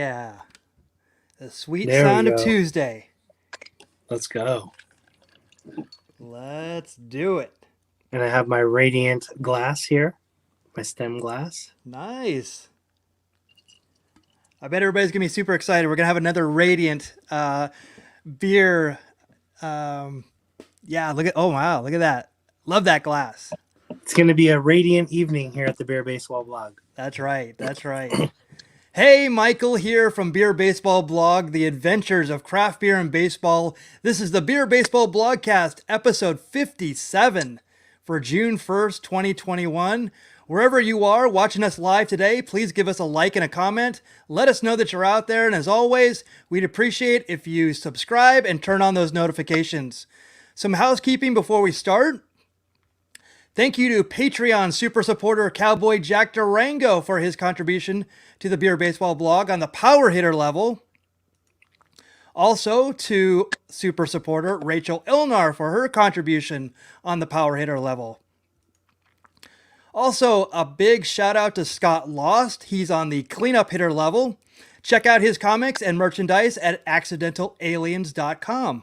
yeah. The sweet There we sound of go. Tuesday. Let's go. Let's do it. And I have my radiant glass here, my stem glass. Nice. I bet everybody's going to be super excited. We're going to have another Radiant beer. Um, yeah, oh, wow. Look at that. Love that glass. It's going to be a radiant evening here at the Beer Baseball Blog. That's right. That's right. Hey, Michael here from Beer Baseball Blog, the adventures of craft beer and baseball. This is the Beer Baseball Blogcast, episode 57 for June 1st, 2021. Wherever you are watching us live today, please give us a like and a comment. Let us know that you're out there. And as always, we'd appreciate if you subscribe and turn on those notifications. Some housekeeping before we start. Thank you to Patreon super supporter Cowboy Jack Durango for his contribution to the Beer Baseball Blog on the power hitter level. Also to super supporter Rachel Ilnar for her contribution on the power hitter level. Also, a big shout out to Scott Lost. He's on the cleanup hitter level. Check out his comics and merchandise at accidentalaliens.com.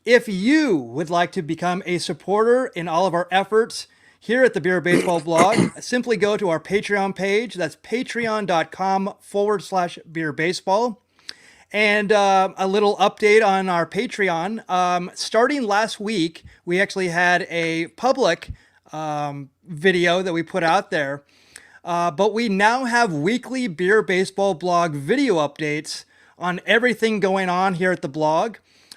If you would like to become a supporter in all of our efforts here at the Beer Baseball Blog, simply go to our Patreon page. That's patreon.com/beerbaseball. And a little update on our Patreon. Starting last week, we actually had a public video that we put out there. But we now have weekly Beer Baseball Blog video updates on everything going on here at the blog.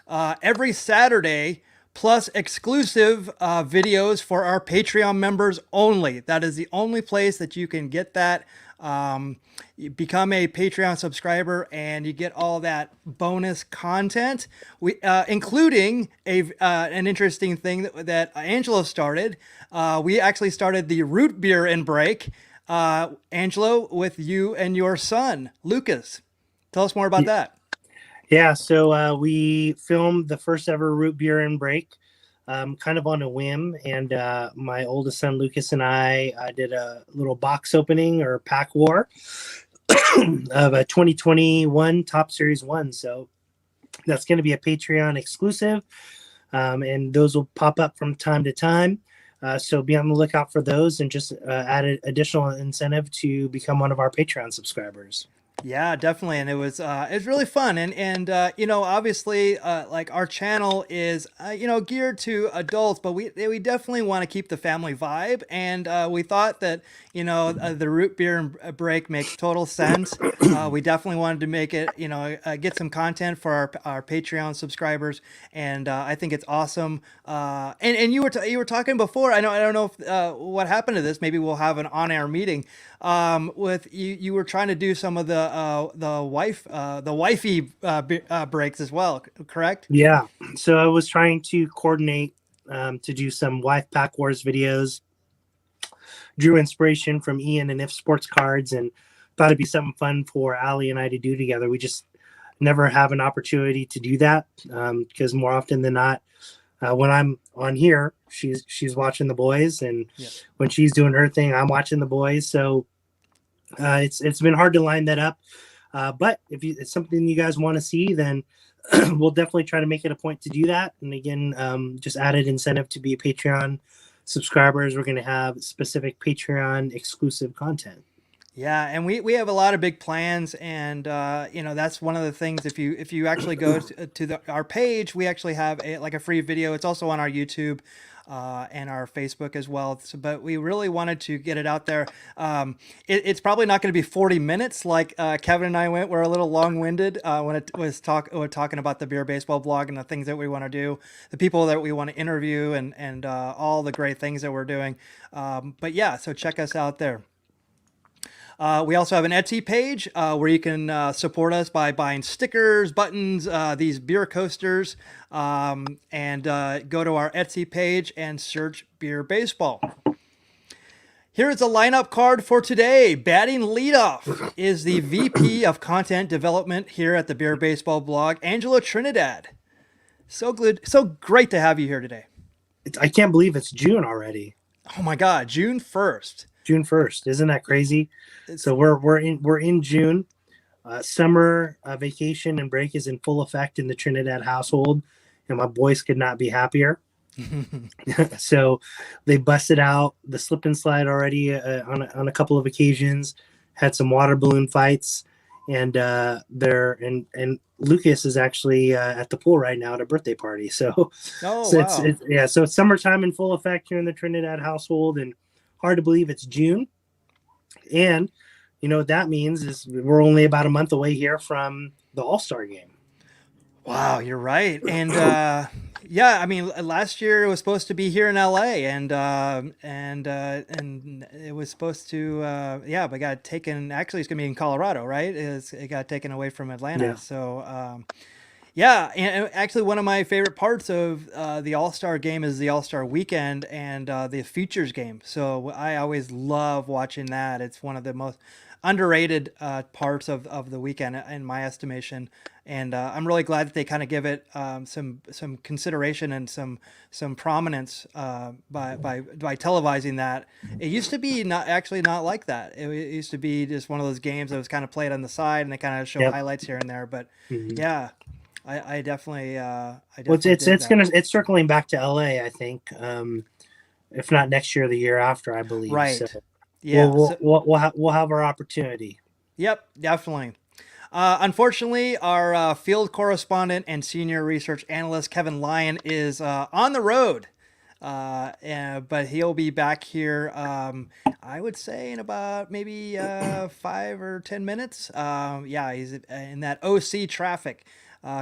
Every Saturday, plus exclusive videos for our Patreon members only. That is the only place that you can get that. You become a Patreon subscriber and you get all that bonus content, including an interesting thing that Angelo started. We actually started the root beer and break, Angelo, with you and your son, Lucas. Tell us more about that. Yeah, so we filmed the first ever root beer and break kind of on a whim. And my oldest son, Lucas, and I did a little box opening or pack war of a 2021 Top Series 1. So that's going to be a Patreon exclusive. And those will pop up from time to time. So be on the lookout for those and just add an additional incentive to become one of our Patreon subscribers. Yeah, definitely. And it was really fun. And obviously, like our channel is, geared to adults, but we definitely want to keep the family vibe. And we thought that, the root beer and break makes total sense. We definitely wanted to make it, get some content for our Patreon subscribers. And I think it's awesome. And you were talking before, I don't know if, what happened to this. Maybe we'll have an on-air meeting with you. You were trying to do some of the wifey breaks as well, correct? Yeah. So I was trying to coordinate to do some wife pack wars videos. Drew inspiration from Ian and If Sports Cards and thought it'd be something fun for Allie and I to do together. We just never have an opportunity to do that because more often than not, when I'm on here, she's watching the boys, and when she's doing her thing, I'm watching the boys. So it's been hard to line that up. But if it's something you guys want to see, then we'll definitely try to make it a point to do that. And again, just added incentive to be a Patreon subscribers. We're going to have specific Patreon exclusive content. Yeah, and we have a lot of big plans, and that's one of the things. If you actually go to our page, we actually have a free video. It's also on our YouTube and our Facebook as well. So, but we really wanted to get it out there. It's probably not going to be 40 minutes like Kevin and I went. We're a little long-winded when it was talking about the Beer Baseball Blog and the things that we want to do, the people that we want to interview, and all the great things that we're doing. But yeah, so check us out there. We also have an Etsy page where you can support us by buying stickers, buttons, these beer coasters, and go to our Etsy page and search Beer Baseball. Here is a lineup card for today. Batting leadoff is the VP of Content Development here at the Beer Baseball Blog, Angelo Trinidad. So good, so great to have you here today. I can't believe it's June already. Oh my God, June 1st. June 1st. Isn't that crazy? So we're in June. Summer vacation and break is in full effect in the Trinidad household, and my boys could not be happier. So they busted out the slip and slide already on a couple of occasions, had some water balloon fights, and and Lucas is actually at the pool right now at a birthday party. So Oh, so wow. so it's summertime in full effect here in the Trinidad household, and hard to believe it's June. And you know what that means is we're only about a month away here from the All-Star game. Wow, you're right. And yeah, I mean, last year it was supposed to be here in LA, and it was supposed to yeah, but got taken. Actually, it's gonna be in Colorado, right? It got taken away from Atlanta. Yeah. So yeah, and actually, one of my favorite parts of the All Star game is the All Star weekend and the Futures game. So I always love watching that. It's one of the most underrated parts of the weekend, in my estimation. And I'm really glad that they kind of give it some consideration and some prominence by televising that. It used to be not like that. It used to be just one of those games that was kind of played on the side, and they kind of show Yep. highlights here and there. But Mhm. yeah, I definitely Well, dig that. it's circling back to LA, I think. If not next year, the year after, I believe. So Right. Yeah. So we'll have our opportunity. yep, definitely. Unfortunately, our field correspondent and senior research analyst Kevin Lyon is on the road, but he'll be back here. I would say in about maybe 5 or 10 minutes. Yeah, he's in that OC traffic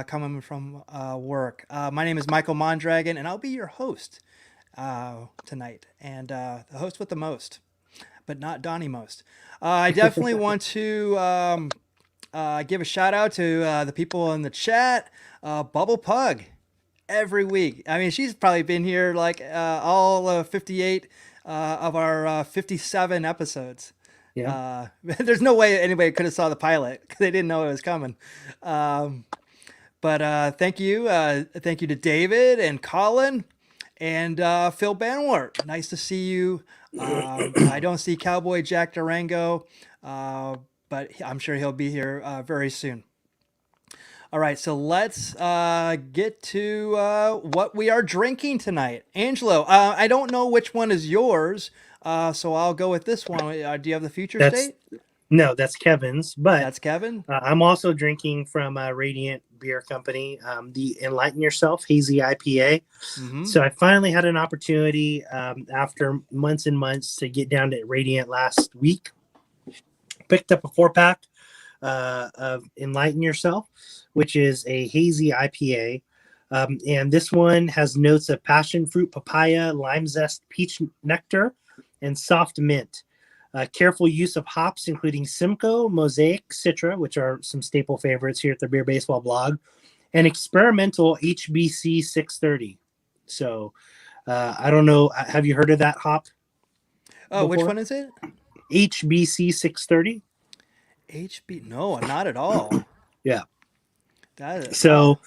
coming from work. My name is Michael Mondragon, and I'll be your host tonight, and the host with the most, but not Donnie most. I definitely want to give a shout out to the people in the chat. Bubble Pug every week. I mean, she's probably been here like all 58 of our 57 episodes. Yeah. There's no way anybody could have saw the pilot because they didn't know it was coming. But thank you to David and Colin and Phil Banwart. Nice to see you. I don't see Cowboy Jack Durango, but I'm sure he'll be here very soon. All right, so let's get to what we are drinking tonight. Angelo, I don't know which one is yours, so I'll go with this one. Do you have the future That's state? No, that's Kevin's. But That's Kevin. I'm also drinking from Radiant Beer Company, the Enlighten Yourself Hazy IPA. Mm-hmm. So I finally had an opportunity after months and months to get down to Radiant last week. Picked up a 4-pack of Enlighten Yourself, which is a hazy IPA. And this one has notes of passion fruit, papaya, lime zest, peach nectar, and soft mint. Careful use of hops, including Simcoe, Mosaic, Citra, which are some staple favorites here at the Beer Baseball blog, and experimental HBC 630. So I don't know. Have you heard of that hop Oh, which before? one is it? HBC 630? HB? No, not at all. Yeah. That is So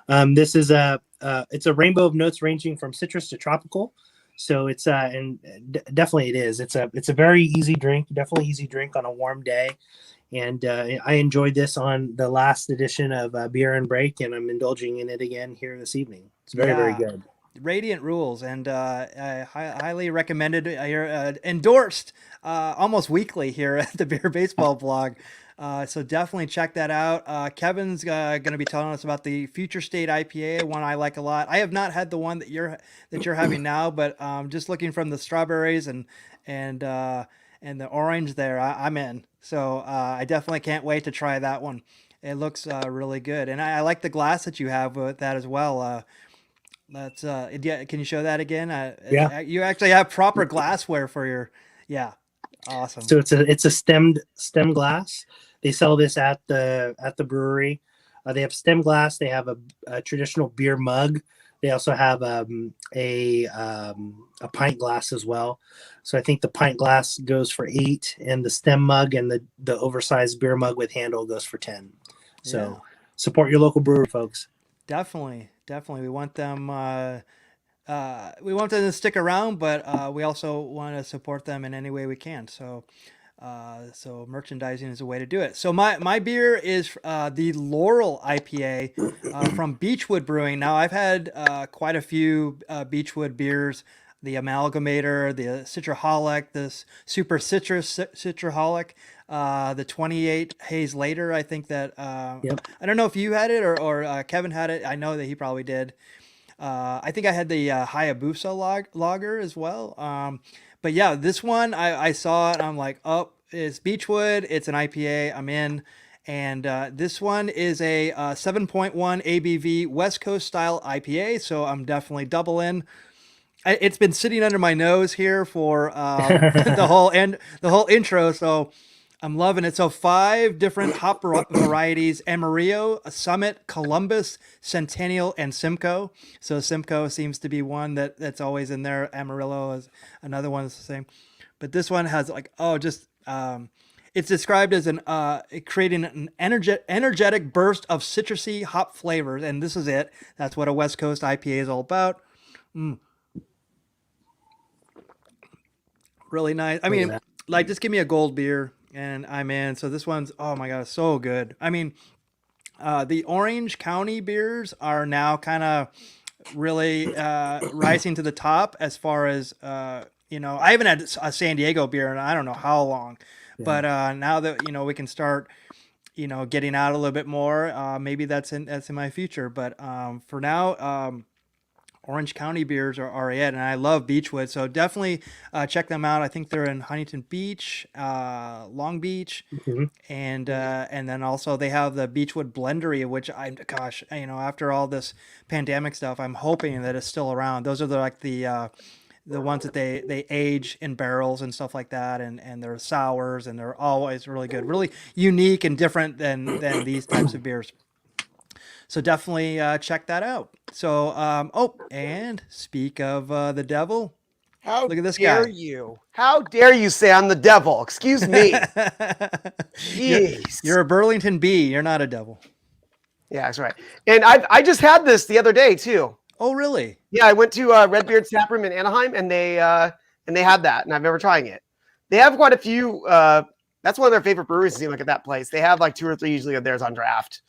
wow. this is it's a rainbow of notes ranging from citrus to tropical. So it's definitely it is. It's a very easy drink, definitely easy drink on a warm day. And I enjoyed this on the last edition of Beer and Break, and I'm indulging in it again here this evening. It's very, very Yeah. good. Radiant rules, and highly recommended. You're endorsed almost weekly here at the Beer Baseball blog. So definitely check that out. Kevin's going to be telling us about the Future State IPA, one I like a lot. I have not had the one that you're having now, but just looking from the strawberries and and the orange there, I'm in. So I definitely can't wait to try that one. It looks really good, and I like the glass that you have with that as well. That's yeah. Can you show that again? Yeah. You actually have proper glassware for your, yeah, awesome. So it's a stem glass. They sell this at the brewery. They have stem glass. They have a traditional beer mug. They also have a pint glass as well. So I think the pint glass goes for 8, and the stem mug and the oversized beer mug with handle goes for 10. So Yeah, support your local brewery, folks. definitely, definitely. We want them to stick around, but we also want to support them in any way we can. So So merchandising is a way to do it. So my beer is the Laurel IPA from Beechwood Brewing. Now I've had quite a few Beechwood beers, the Amalgamator, the Citraholic, this Super Citrus Citraholic, the 28 Haze Later. I think that Yep. I don't know if you had it or Kevin had it. I know that he probably did. I think I had the Hayabusa lager as well. But yeah, this one I saw it and I'm like, oh, it's Beechwood. It's an IPA. I'm in. And this one is a 7.1 ABV West Coast style IPA. So I'm definitely double in. It's been sitting under my nose here for the whole intro. So I'm loving it. So 5 different hop varieties: Amarillo, Summit, Columbus, Centennial, and Simcoe. So Simcoe seems to be one that's always in there. Amarillo is another one that's the same. But this one has it's described as creating an energetic burst of citrusy hop flavors. And this is it. That's what a West Coast IPA is all about. Really nice. I mean, like, just give me a gold beer and I'm in. So this one's, oh my God, so good. I mean, the Orange County beers are now kind of really rising to the top as far as, I haven't had a San Diego beer in I don't know how long, but now that, we can start, getting out a little bit more, maybe that's in my future. But for now, Orange County beers are it, and I love Beechwood, so definitely check them out. I think they're in Huntington Beach, Long Beach, and then also they have the Beechwood Blendery, which after all this pandemic stuff, I'm hoping that it's still around. Those are the ones that they age in barrels and stuff like that, and they're sours, and they're always really good, really unique and different than these types of beers. So definitely check that out. So, and speak of the devil. How look at this dare guy. you? How dare you say I'm the devil? Excuse me. Jeez. You're a Burlington Bee. You're not a devil. Yeah, that's right. And I just had this the other day too. Oh, really? Yeah, I went to Redbeard's Tap Room in Anaheim, and they had that, and I've never trying it. They have quite a few. That's one of their favorite breweries. It seems like at that place. They have like 2 or 3 usually of theirs on draft.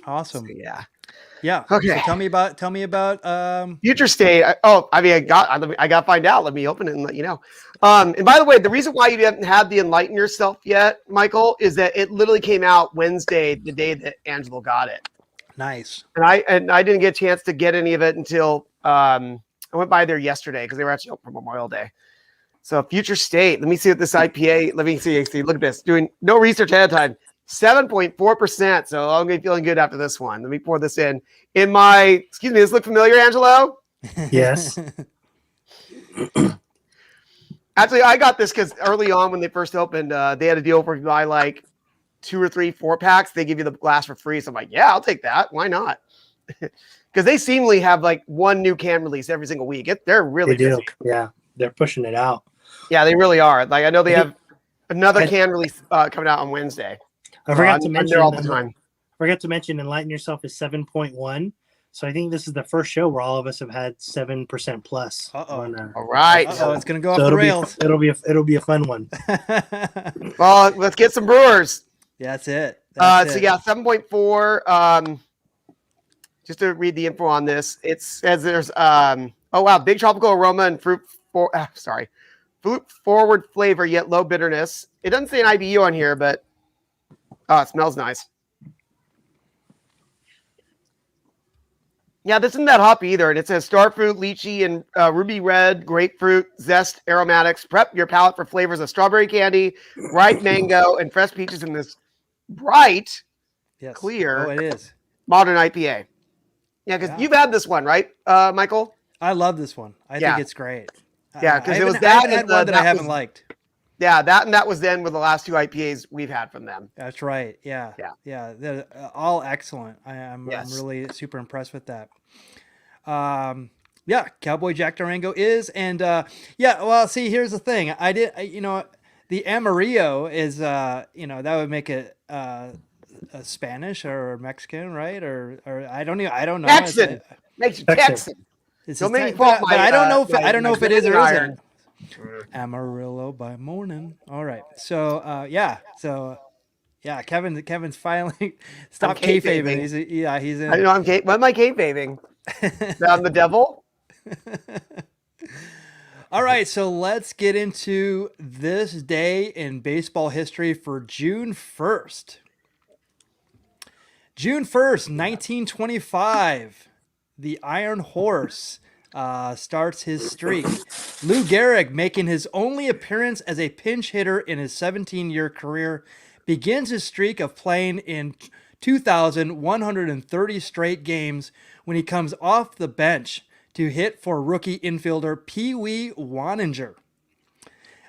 Awesome. So, yeah. Yeah. Okay. So tell me about Future State. I got to find out. Let me open it and let you know. And by the way, the reason why you haven't had the Enlighten Yourself yet, Michael, is that it literally came out Wednesday, the day that Angelo got it. Nice. And I didn't get a chance to get any of it until I went by there yesterday because they were actually open for Memorial Day. So Future State. Let me see what this IPA. Let me see. Look at this. Doing no research ahead of time. 7.4%. So I'm gonna be feeling good after this one. Let me pour this in my. Excuse me. Does this look familiar, Angelo? Yes. Actually, I got this because early on when they first opened, they had a deal where you buy like 2 or 3 4-packs. They give you the glass for free. So I'm like, yeah, I'll take that. Why not? Because they seemingly have like one new can release every single week. They're really busy. Yeah, they're pushing it out. Yeah, they really are. Like I know they have another can release coming out on Wednesday. I forgot to mention all the time. Forgot to mention Enlighten Yourself is 7.1. So I think this is the first show where all of us have had 7% plus. All right. It's gonna go off the rails. It'll be a fun one. Well, let's get some brewers. Yeah, that's it. So yeah, 7.4. Just to read the info on this, it says there's big tropical aroma and fruit forward flavor, yet low bitterness. It doesn't say an IBU on here, but it smells nice. Yeah, this isn't that hoppy either. And it says starfruit, lychee, and ruby red, grapefruit, zest, aromatics. Prep your palate for flavors of strawberry candy, ripe mango, and fresh peaches in this bright, clear it is. modern IPA. Yeah, because you've had this one, right, Michael? I love this one. I think it's great. Yeah, because it was I haven't had one that I haven't liked. Yeah, that was then with the last 2 IPAs we've had from them. That's right. Yeah. They're all excellent. I'm really super impressed with that. Cowboy Jack Durango is, and well, see, here's the thing. The Amarillo is, that would make it a Spanish or Mexican, right? Or I don't know. Texan. Makes you Texan. But I don't know if it is or isn't. Amarillo by morning. All right. So yeah, Kevin's finally stopped kayfabing. kayfabing. He's in. I know what am I kayfabing? That I'm the devil? All right, so let's get into this day in baseball history for June 1st. June 1st, 1925, the Iron Horse starts his streak. Lou Gehrig, making his only appearance as a pinch hitter in his 17-year career, begins his streak of playing in 2,130 straight games when he comes off the bench to hit for rookie infielder Pee Wee Waninger.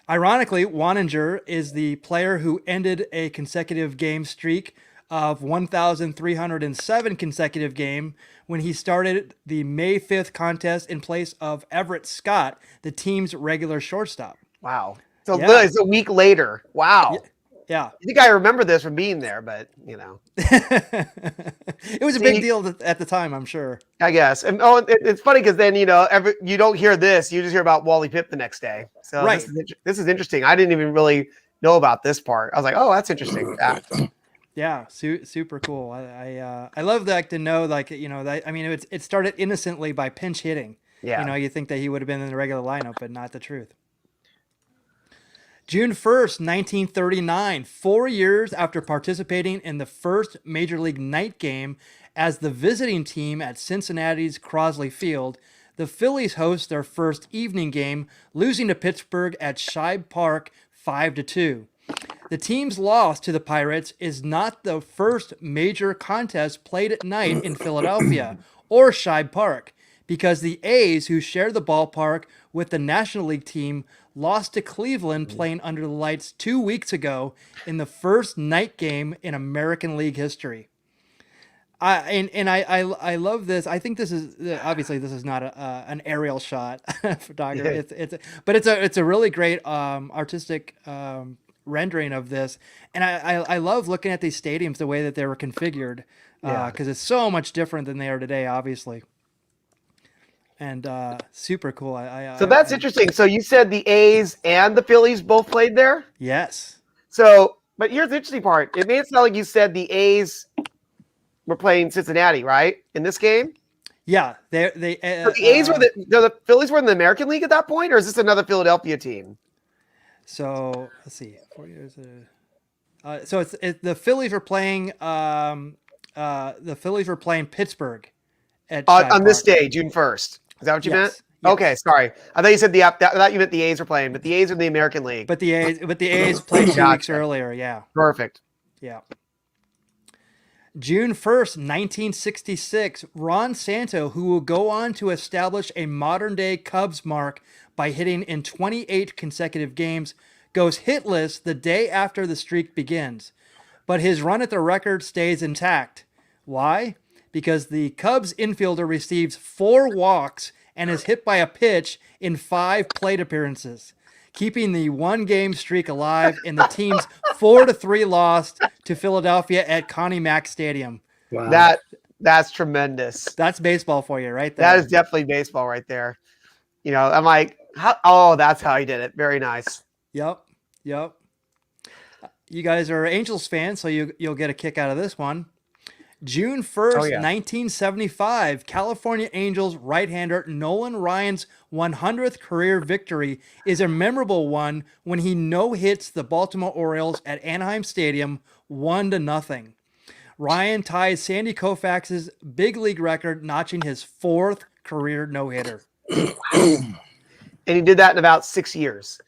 Ironically, Waninger is the player who ended a consecutive game streak of 1,307 consecutive game when he started the May 5th contest in place of Everett Scott, the team's regular shortstop. Wow. So Yeah. it's a week later. Wow. Yeah. I think I remember this from being there, but It was a big deal at the time, I'm sure. I guess. And it's funny because then you don't hear this, you just hear about Wally Pipp the next day. So right. This is interesting. I didn't even really know about this part. I was like, oh, that's interesting. Yeah, super cool. I love that to know, it started innocently by pinch hitting. Yeah. You think that he would have been in the regular lineup, but not the truth. June 1st, 1939, 4 years after participating in the first Major League night game as the visiting team at Cincinnati's Crosley Field, the Phillies host their first evening game, losing to Pittsburgh at Shibe Park 5-2. The team's loss to the Pirates is not the first major contest played at night in Philadelphia or Shibe Park, because the A's, who share the ballpark with the National League team, lost to Cleveland playing under the lights 2 weeks ago in the first night game in American League history. I love this. I think this is obviously this is not an aerial shot photography. But it's a really great artistic rendering of this, and I love looking at these stadiums the way that they were configured because it's so much different than they are today, obviously. And super cool. So that's interesting. So you said the A's and the Phillies both played there? Yes. So, but here's the interesting part. It made it sound like you said the A's were playing Cincinnati, right? In this game? Yeah. So the A's were the Phillies were in the American League at that point, or is this another Philadelphia team? So let's see. 4 years. So the Phillies were playing. The Phillies were playing Pittsburgh at on this day, June 1st. Is that what you meant? Yes. Okay, sorry. I thought you said I thought you meant the A's were playing, but the A's are in the American League. But the A's played 2 weeks earlier. Yeah. Perfect. Yeah. June 1st, 1966, Ron Santo, who will go on to establish a modern-day Cubs mark by hitting in 28 consecutive games, goes hitless the day after the streak begins. But his run at the record stays intact. Why? Because the Cubs infielder receives 4 walks and is hit by a pitch in 5 plate appearances, keeping the 1-game streak alive in the team's 4-3 loss to Philadelphia at Connie Mack Stadium. Wow. That's tremendous. That's baseball for you right there. That is definitely baseball right there. I'm like, that's how he did it. Very nice. Yep. You guys are Angels fans, so you'll get a kick out of this one. June 1st, 1975, California Angels right-hander Nolan Ryan's 100th career victory is a memorable one when he no-hits the Baltimore Orioles at Anaheim Stadium 1-0. Ryan ties Sandy Koufax's big league record, notching his 4th career no-hitter. And he did that in about 6 years.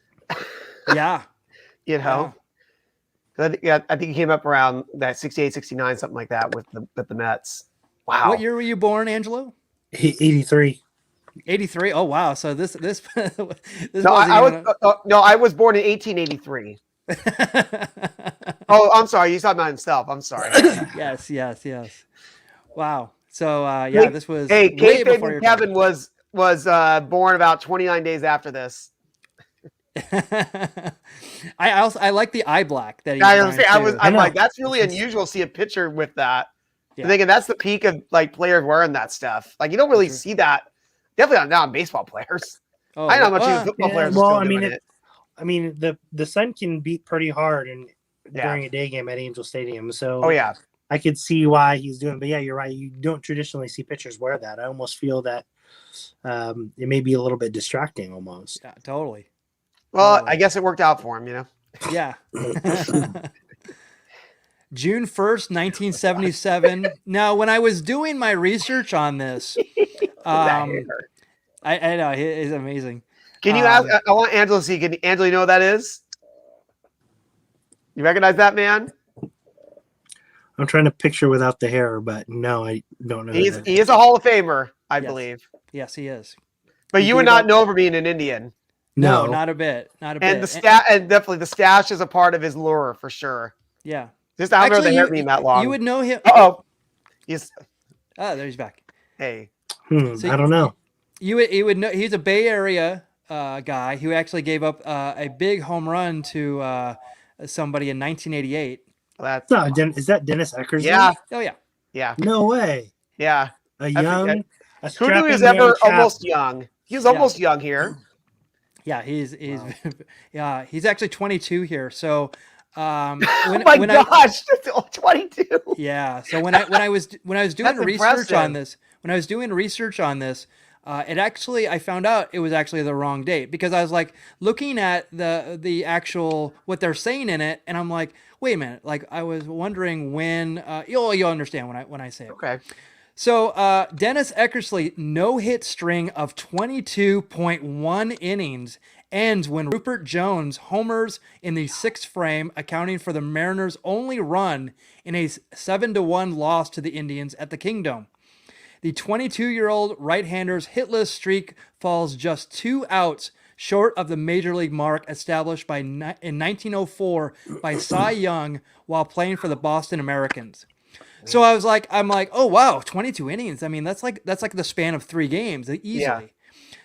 Yeah. Yeah. I think he came up around that 68, 69, something like that with the Mets. Wow. What year were you born, Angelo? 83. 83. Oh wow. So this I was born in 1883. Oh, I'm sorry. He's talking about himself. I'm sorry. Yes. Wow. So this was way before your Kevin time. was born about 29 days after this. I like the eye black that I'm like, that's really unusual to see a pitcher with that. Yeah. I'm thinking that's the peak of like players wearing that stuff. Like you don't really see that. Definitely not baseball players. Oh, I know how much well, even football Yeah, players are well, still I mean, doing it. the sun can beat pretty hard and Yeah. during a day game at Angel Stadium. So Oh yeah. I could see why he's doing. But yeah, you're right. You don't traditionally see pitchers wear that. I almost feel that it may be a little bit distracting almost. yeah, totally. Well, Totally. I guess it worked out for him, you know. Yeah. June 1st, 1977. Now, when I was doing my research on this, That I hair. know it's amazing. Can you ask? I want Angelo to see. Can Angelo, you know what that is? You recognize that man? I'm trying to picture without the hair, but no, I don't know. He is a Hall of Famer, I Yes. believe. Yes, he is. But He you would gave not up- know for being an Indian. No, not a bit. Not a And bit. the and definitely the stash is a part of his lure for sure. Yeah. Just I don't know the Actually, hair being that long. You would know him. Uh-oh. He's Oh, there he's back. hey. So I don't know. You would know he's a Bay Area guy who actually gave up a big home run to somebody in 1988. That's Is that Dennis Eckersley? yeah. Oh yeah. Yeah. No way. Yeah. A young. A Who knew strapping he was young ever chap. almost young? He was almost young here. Yeah, he's yeah, he's actually 22 here. So Oh my gosh, that's 22. Yeah. So when I was doing That's research on impressive. this, it actually I found out it was actually the wrong date because I was like looking at the actual what they're saying in it, and I'm like, wait a minute, like I was wondering when you'll understand when I say it. Okay. So Dennis Eckersley no-hit string of 22.1 innings ends when Rupert Jones homers in the sixth frame, accounting for the Mariners' only run in a 7-1 loss to the Indians at the Kingdome. The 22-year-old right-hander's hitless streak falls just 2 outs short of the major league mark established in 1904 by Cy Young while playing for the Boston Americans. So I'm like, oh wow, 22 innings. I mean, that's like the span of 3 games easily. Yeah.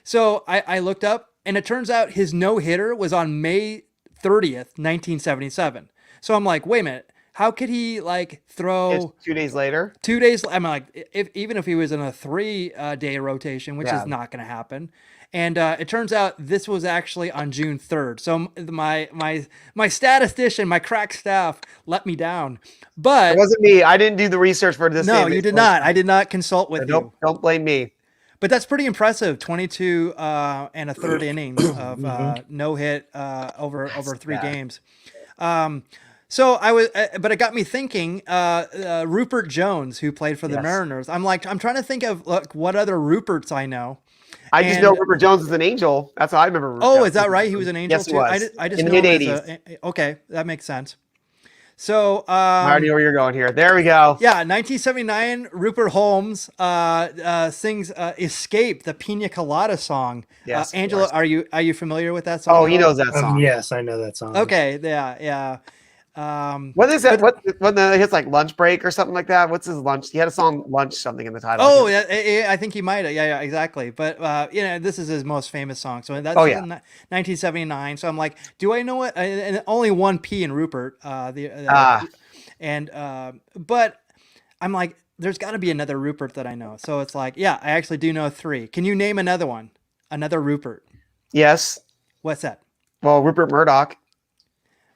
So I looked up, and it turns out his no-hitter was on May 30th, 1977. So I'm like, wait a minute, how could he like throw It's 2 days later? 2 days? I'm like, even if he was in a 3-day rotation, which Yeah. is not going to happen. And it turns out this was actually on June 3rd. So my statistician, my crack staff, let me down. But It wasn't me. I didn't do the research for this. no, game. you did not. I did not consult with you. Don't blame me. But that's pretty impressive. 22 and a third inning of no hit over 3 games. So but it got me thinking. Rupert Jones, who played for the Mariners. I'm trying to think of what other Ruperts I know. I just know Rupert Jones is an Angel. That's how I remember. Rupert Jones. Is that right? He was an Angel Yes, he too. was. I just In the know him mid-80s. okay, that makes sense. So I already know where you're going here. There we go. yeah, 1979, Rupert Holmes sings "Escape," the Pina Colada song. Yes, of Angelo, course. are you familiar with that song? Oh, he knows that song. Yes, I know that song. Okay, yeah. What is that? What his like lunch break or something like that? What's his lunch? He had a song lunch something in the title. Oh, yeah, I think he might have. Yeah, exactly. But this is his most famous song. So that's in 1979. So I'm like, do I know what? And only one P in Rupert. But I'm like, there's got to be another Rupert that I know. So it's like, yeah, I actually do know 3. Can you name another one? Another Rupert? Yes. What's that? Well, Rupert Murdoch.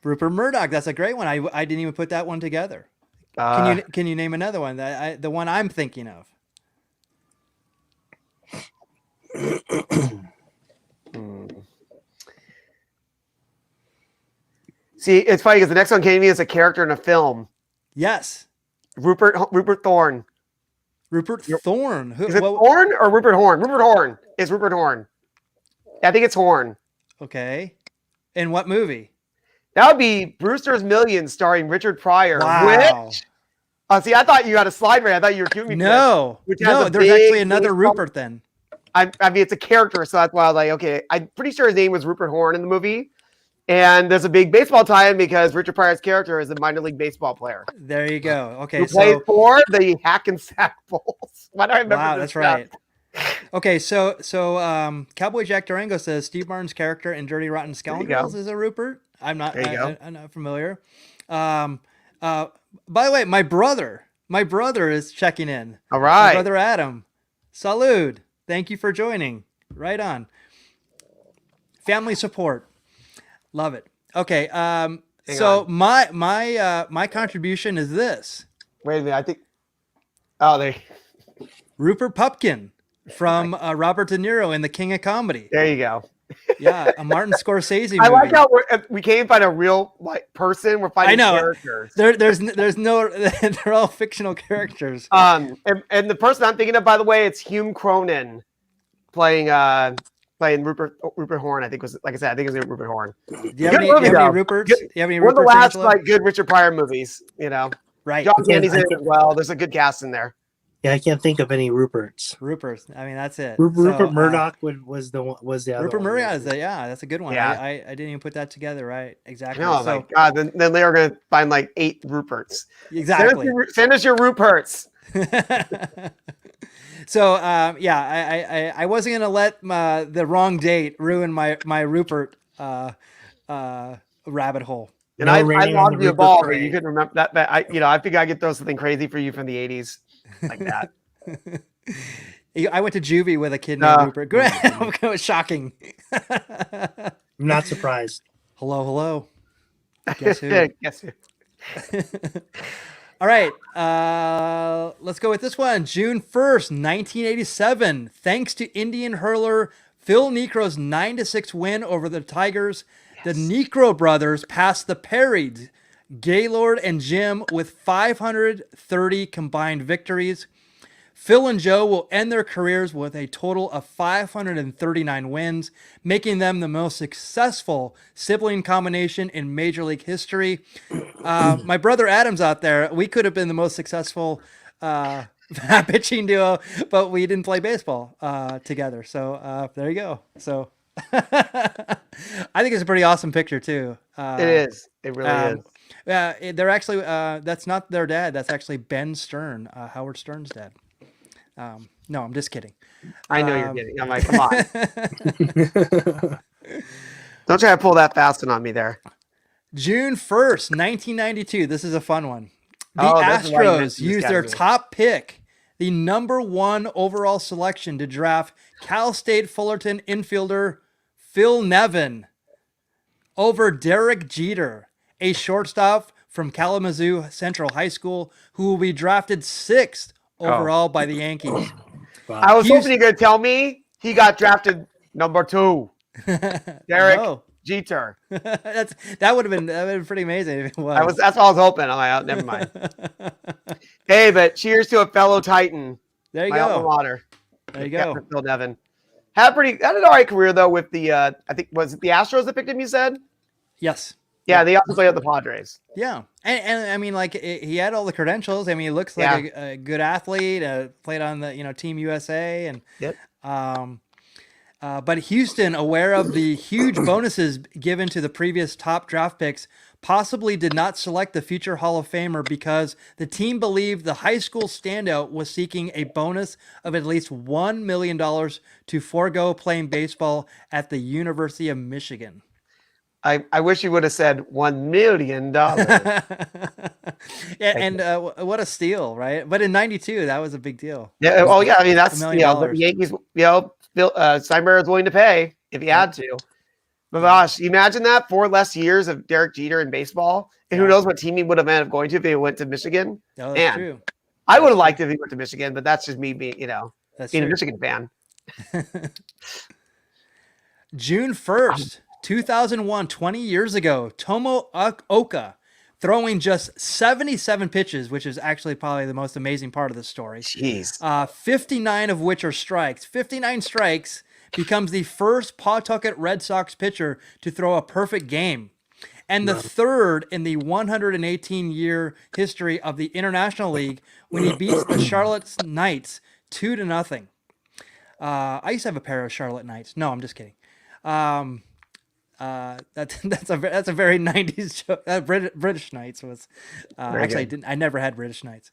Rupert Murdoch. That's a great one. I didn't even put that one together. Can you name another one? The one I'm thinking of. See, it's funny because the next one came to me as a character in a film. Yes. Rupert Thorne. Rupert Thorne. Is it Thorne or Rupert Horn? Rupert Horn. It's Rupert Horn. I think it's Horn. Okay. In what movie? That would be Brewster's Millions starring Richard Pryor. Wow. Which, see, I thought you had a slide right. I thought you were giving me No. this, which has a there's big actually another name. Rupert then. I mean, it's a character, so that's why I was like, okay. I'm pretty sure his name was Rupert Horn in the movie. And there's a big baseball tie-in because Richard Pryor's character is a minor league baseball player. There you go. Okay, Who played for the Hackensack Bulls. Why do I remember wow, this that's stuff? right. Okay, so Cowboy Jack Durango says Steve Martin's character in Dirty Rotten Scoundrels is a Rupert. I'm not familiar. By the way, my brother is checking in. All right. My brother Adam. Salud. Thank you for joining. Right on. Family support. Love it. Okay. Hang So on. my contribution is this. Wait a minute. I think. Oh, Rupert Pupkin from Robert De Niro in The King of Comedy. there you go. Yeah, a Martin Scorsese movie. I like how we can't find a real person. We're finding characters. There's no. They're all fictional characters. And the person I'm thinking of, by the way, it's Hume Cronin playing Rupert Horn. I think was like I said. I think it was Rupert Horn. Do you have any Ruperts? Do you have any One of the Ruperts? last good Richard Pryor movies. Right. John Candy's in it as well. There's a good cast in there. Yeah, I can't think of any Ruperts. Ruperts. I mean, that's it. Rupert Murdoch was the other Rupert one. Murdoch is that's a good one. Yeah. I didn't even put that together. Right. Exactly. No, my God. Then they are going to find like 8 Ruperts. Exactly. Send us your Ruperts. So I wasn't gonna let the wrong date ruin my Rupert rabbit hole. And I logged you a ball, but you couldn't remember that. But I think I could throw something crazy for you from the 80s like that. I went to juvie with a kid named Rupert. It was shocking. I'm not surprised. Hello. Guess who? Guess who? All right, let's go with this one. June 1st, 1987. Thanks to Indian hurler Phil Necro's 9-6 win over the Tigers, the Necro brothers passed the Perrys, Gaylord and Jim with 530 combined victories. Phil and Joe will end their careers with a total of 539 wins, making them the most successful sibling combination in Major League history. My brother Adam's out there. We could have been the most successful pitching duo, but we didn't play baseball together. So there you go. So I think it's a pretty awesome picture too. It is. It really is. They're actually, that's not their dad. That's actually Ben Stern, Howard Stern's dad. No, I'm just kidding. I know you're kidding. I'm like, come on. Don't try to pull that fast one on me there. June 1st, 1992. This is a fun one. The this is why you Astros mentioned this used their category. top pick, the number 1 overall selection, to draft Cal State Fullerton infielder Phil Nevin over Derek Jeter, a shortstop from Kalamazoo Central High School, who will be drafted 6th overall by the Yankees. Wow. I was hoping you were going to tell me he got drafted number 2. Derek Jeter. That would have been pretty amazing if it was. That's what I was hoping. I'm like, oh, never mind. Hey, but cheers to a fellow Titan. There you my go. alma mater. There you go. Phil Nevin. Had an all right career though with the I think was it the Astros that picked him, you said? Yes. Yeah, they also played with the Padres. Yeah. And I mean, like, he had all the credentials. I mean, he looks like a good athlete, played on the, Team USA. And, but Houston, aware of the huge bonuses given to the previous top draft picks, possibly did not select the future Hall of Famer because the team believed the high school standout was seeking a bonus of at least $1 million to forego playing baseball at the University of Michigan. I wish you would have said $1 million. What a steal, right? But in '92, that was a big deal. Yeah. Oh, yeah. I mean, that's $1 million. the Yankees. Steinbrenner was willing to pay if he had to. But gosh, you imagine that 4 less years of Derek Jeter in baseball, and who knows what team he would have ended up going to if he went to Michigan. No, that's true. I would have liked it if he went to Michigan, but that's just me being, being a Michigan fan. June 1st, 2001, 20 years ago, Tomo Oka throwing just 77 pitches, which is actually probably the most amazing part of the story. Jeez. 59 of which are strikes. 59 strikes becomes the first Pawtucket Red Sox pitcher to throw a perfect game, and the third in the 118-year history of the International League when he beats the Charlotte Knights 2-0. I used to have a pair of Charlotte Knights. No, I'm just kidding. That's a very 90s joke. British Knights was actually I never had British Knights.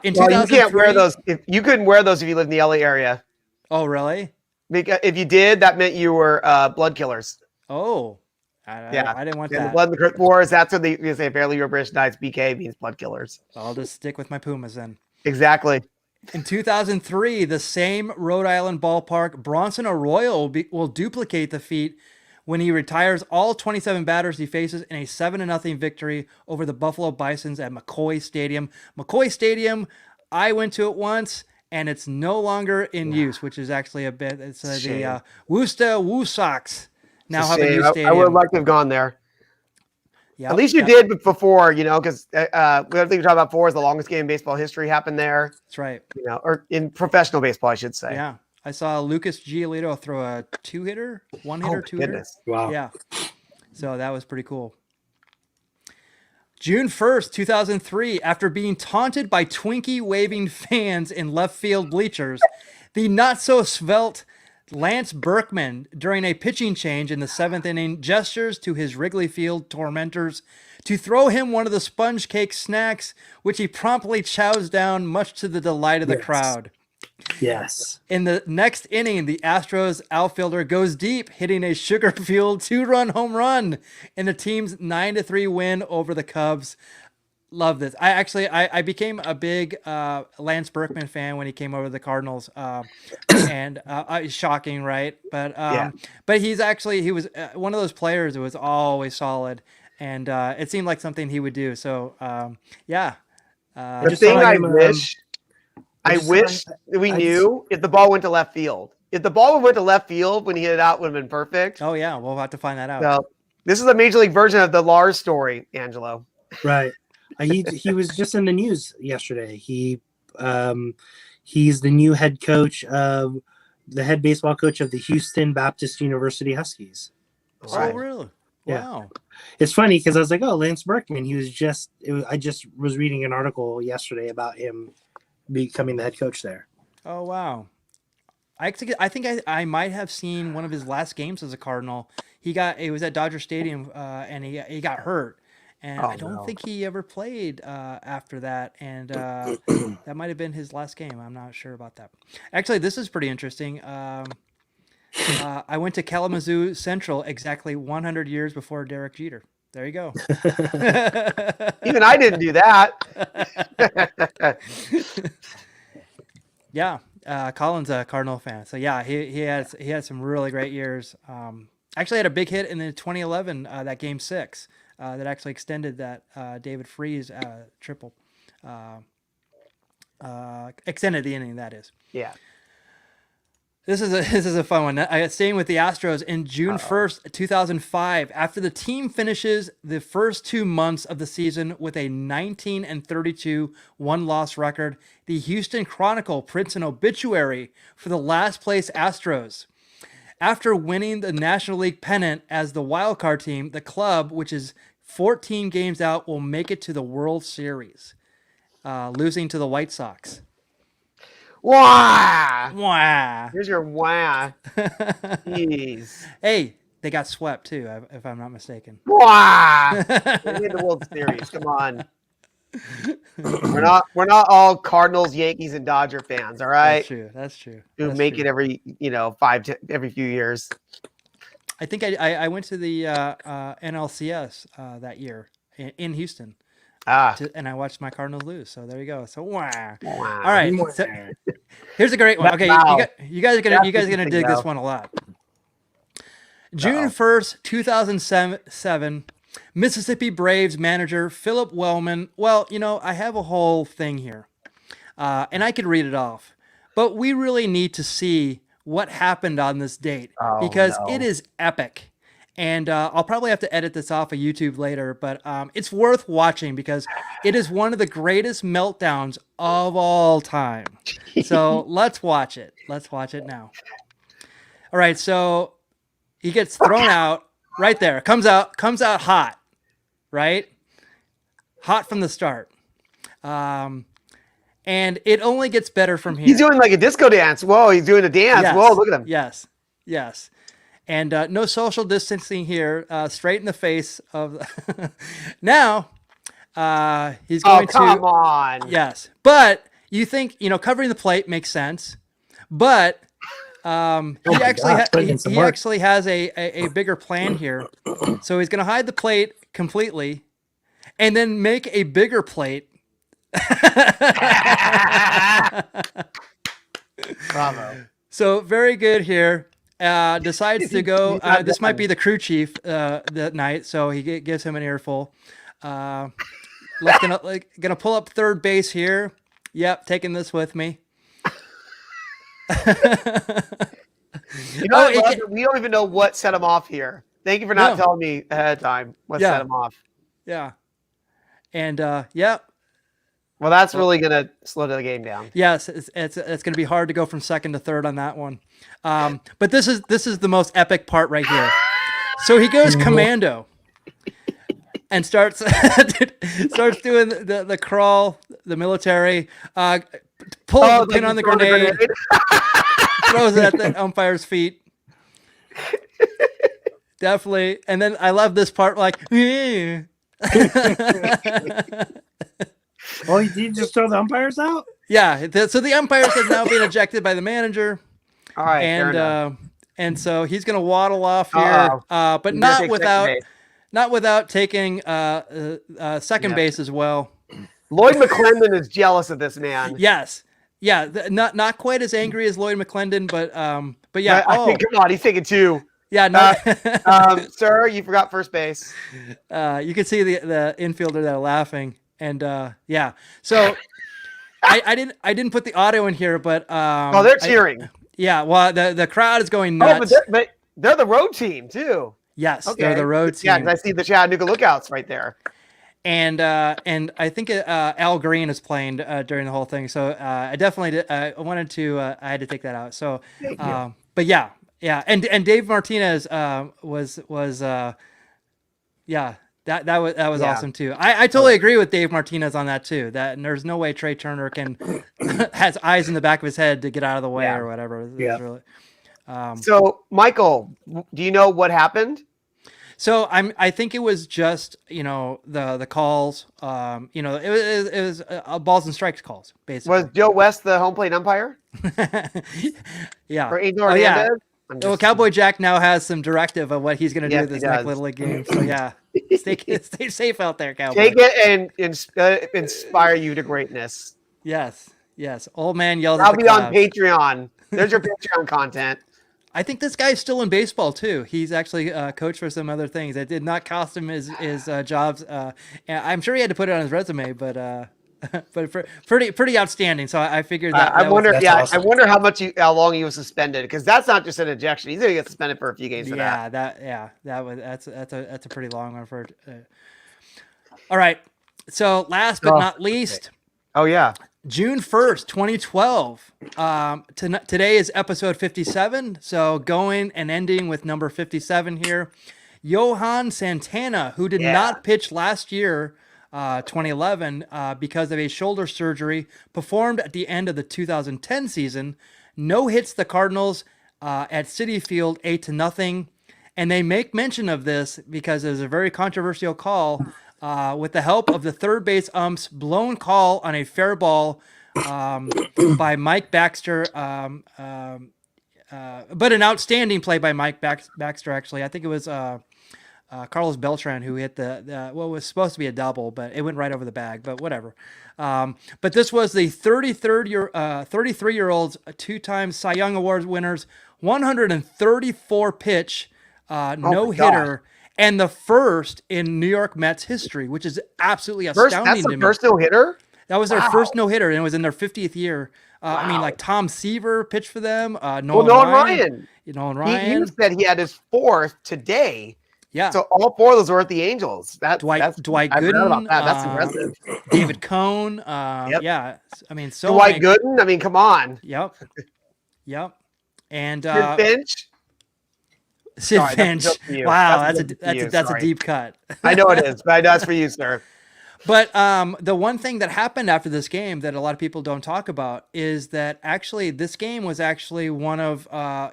In 2003, you can't wear those. You couldn't wear those if you live in the LA area. Oh, really? Because if you did, that meant you were blood killers. Oh, I didn't want that. The Blood and the Wars, that's what they say. Apparently, you're British Knights. BK means blood killers. I'll just stick with my Pumas then. Exactly. In 2003, the same Rhode Island ballpark, Bronson Arroyo will duplicate the feat when he retires all 27 batters he faces in a 7-0 victory over the Buffalo Bisons at McCoy Stadium. McCoy Stadium, I went to it once, and it's no longer in use, which is actually a bit. It's the Worcester Woo Sox now have a new stadium. I would like to have gone there. Yep, At least you did before, because the other thing we talked about before is the longest game in baseball history happened there. That's right. Or in professional baseball, I should say. Yeah. I saw Lucas Giolito throw a 2-hitter, 1-hitter, 2-hitter. Wow. Yeah. So that was pretty cool. June 1st, 2003, after being taunted by Twinkie waving fans in left field bleachers, the not so svelte Lance Berkman, during a pitching change in the 7th inning, gestures to his Wrigley Field tormentors to throw him one of the sponge cake snacks, which he promptly chows down, much to the delight of the crowd. Yes. In the next inning, the Astros outfielder goes deep, hitting a sugar-fueled 2-run home run in the team's 9-3 win over the Cubs. Love this. I became a big Lance Berkman fan when he came over to the Cardinals, and shocking, right? But he was one of those players who was always solid, and it seemed like something he would do. So yeah. The thing I wish we knew if the ball went to left field. If the ball went to left field when he hit it out, would have been perfect. Oh yeah, we'll have to find that out. So this is a major league version of the Lars story, Angelo. Right. He was just in the news yesterday. He's the new head baseball coach of the Houston Baptist University Huskies. Oh, really? Yeah. Wow. It's funny because I was like, oh, Lance Berkman. I just was reading an article yesterday about him becoming the head coach there. Oh, wow. I think I might have seen one of his last games as a Cardinal. It was at Dodger Stadium, and he got hurt. And I don't think he ever played after that. And that might have been his last game. I'm not sure about that. Actually, this is pretty interesting. I went to Kalamazoo Central exactly 100 years before Derek Jeter. There you go. Even I didn't do that. Yeah. Colin's a Cardinal fan. So, yeah, he had some really great years. Actually had a big hit in the 2011, that Game 6. That actually extended that David Freese triple. Extended the inning, that is. Yeah. This is a fun one. Staying with the Astros in June 1st, 2005, after the team finishes the first 2 months of the season with a 19-32 one-loss record, the Houston Chronicle prints an obituary for the last place Astros. After winning the National League pennant as the wildcard team, the club, which is 14 games out, will make it to the World Series, losing to the White Sox. Wah! Wah! Here's your wah. Jeez. Hey, they got swept too, if I'm not mistaken. Wah! They made the World Series. Come on. We're not all Cardinals, Yankees, and Dodger fans. All right. That's true. Who make it every every few years. I think I went to the NLCS that year in Houston. And I watched my Cardinals lose. So there you go. So wow. All right. So, here's a great one. Okay, you guys are gonna dig this one a lot. June 1st, 2007. Mississippi Braves manager Phillip Wellman. Well, I have a whole thing here, and I could read it off, but we really need to see what happened on this date because it is epic. And I'll probably have to edit this off of YouTube later, but it's worth watching because it is one of the greatest meltdowns of all time. So let's watch it. Let's watch it now. All right, so he gets thrown out right there. Comes out hot, right? Hot from the start. And it only gets better from here. He's doing like a disco dance. Whoa, he's doing a dance. Yes. Whoa, look at him. Yes. And no social distancing here, straight in the face of. Now, he's going to. Come on. Yes, but you think covering the plate makes sense, but he actually has a bigger plan here. So he's going to hide the plate completely, and then make a bigger plate. Bravo. So very good here. decides to go. He's not This might done. be the crew chief that night, so he gives him an earful. Gonna pull up third base here. Yep, taking this with me. You know, we don't even know what set him off here. Thank you for not telling me ahead of time what set him off. Yeah. And yeah. Well, that's really gonna slow the game down. Yes, it's gonna be hard to go from second to third on that one. But this is the most epic part right here. So he goes commando and starts doing the crawl, the military, pulls the pin on the grenade. Throws it at the umpire's feet. Definitely. And then I love this part, like, oh, did you just throw the umpires out? Yeah. So the umpires have now been ejected by the manager. All right. And so he's going to waddle off here, but not without taking second base as well. Lloyd McClendon is jealous of this man. Yes. Yeah, not quite as angry as Lloyd McClendon, but yeah. I think, come on, he's taking two. Yeah, no. Sir, you forgot first base. You can see the infielder there laughing, and yeah. So I didn't put the audio in here, but they're cheering. Yeah, well, the crowd is going nuts. But they're the road team too. Yes, they're the road team. Yeah, because I see the Chattanooga Lookouts right there. And I think Al Green is playing during the whole thing, so I definitely I wanted to I had to take that out. So, but yeah, and Dave Martinez was yeah, that was awesome too. I totally agree with Dave Martinez on that too. That and there's no way Trey Turner can has eyes in the back of his head to get out of the way or whatever. Yeah. Really, so Michael, do you know what happened? So I think it was just, the calls, it was balls and strikes calls, basically. Was Joe West the home plate umpire? Yeah. For Angelo Hernandez? Well, Cowboy Jack now has some directive of what he's going to do this next Little League game. So yeah, stay safe out there, Cowboy. Take it and inspire you to greatness. Yes. Old man yells I'll at the be on crowd. Patreon. There's your Patreon content. I think this guy's still in baseball too. He's actually coached for some other things. It did not cost him his jobs. I'm sure he had to put it on his resume, but pretty outstanding. So I figured that. I wonder. awesome. I wonder how long he was suspended, because that's not just an ejection. He's gonna get suspended for a few games for that. That's a pretty long one for. All right. So last but not least. Oh yeah. June 1st, 2012. Today is episode 57. So going and ending with number 57 here. Johan Santana, who did not pitch last year, 2011, because of a shoulder surgery, performed at the end of the 2010 season. No hits the Cardinals at Citi Field, 8-0. And they make mention of this because it was a very controversial call. With the help of the third base ump's blown call on a fair ball by Mike Baxter, but an outstanding play by Mike Baxter, actually. I think it was Carlos Beltran who hit what was supposed to be a double, but it went right over the bag, but whatever. But this was the 33-year-old's two-time Cy Young Award winners, 134 pitch no-hitter. And the first in New York Mets history, which is absolutely astounding That's to the me. first no-hitter? That was their first no-hitter, and it was in their 50th year. I mean, like Tom Seaver pitched for them. Nolan Ryan. Nolan Ryan. He said he had his fourth today. Yeah. So all four of those were at the Angels. Dwight Gooden. I forgot about that. That's impressive. David Cohn. Yep. Yeah. I mean, so Dwight Gooden. I mean, come on. Yep. And Sid Finch. Sid Finch. Wow, that's a deep cut. I know it is, but I know it's for you, sir. But the one thing that happened after this game that a lot of people don't talk about is that actually this game was actually one of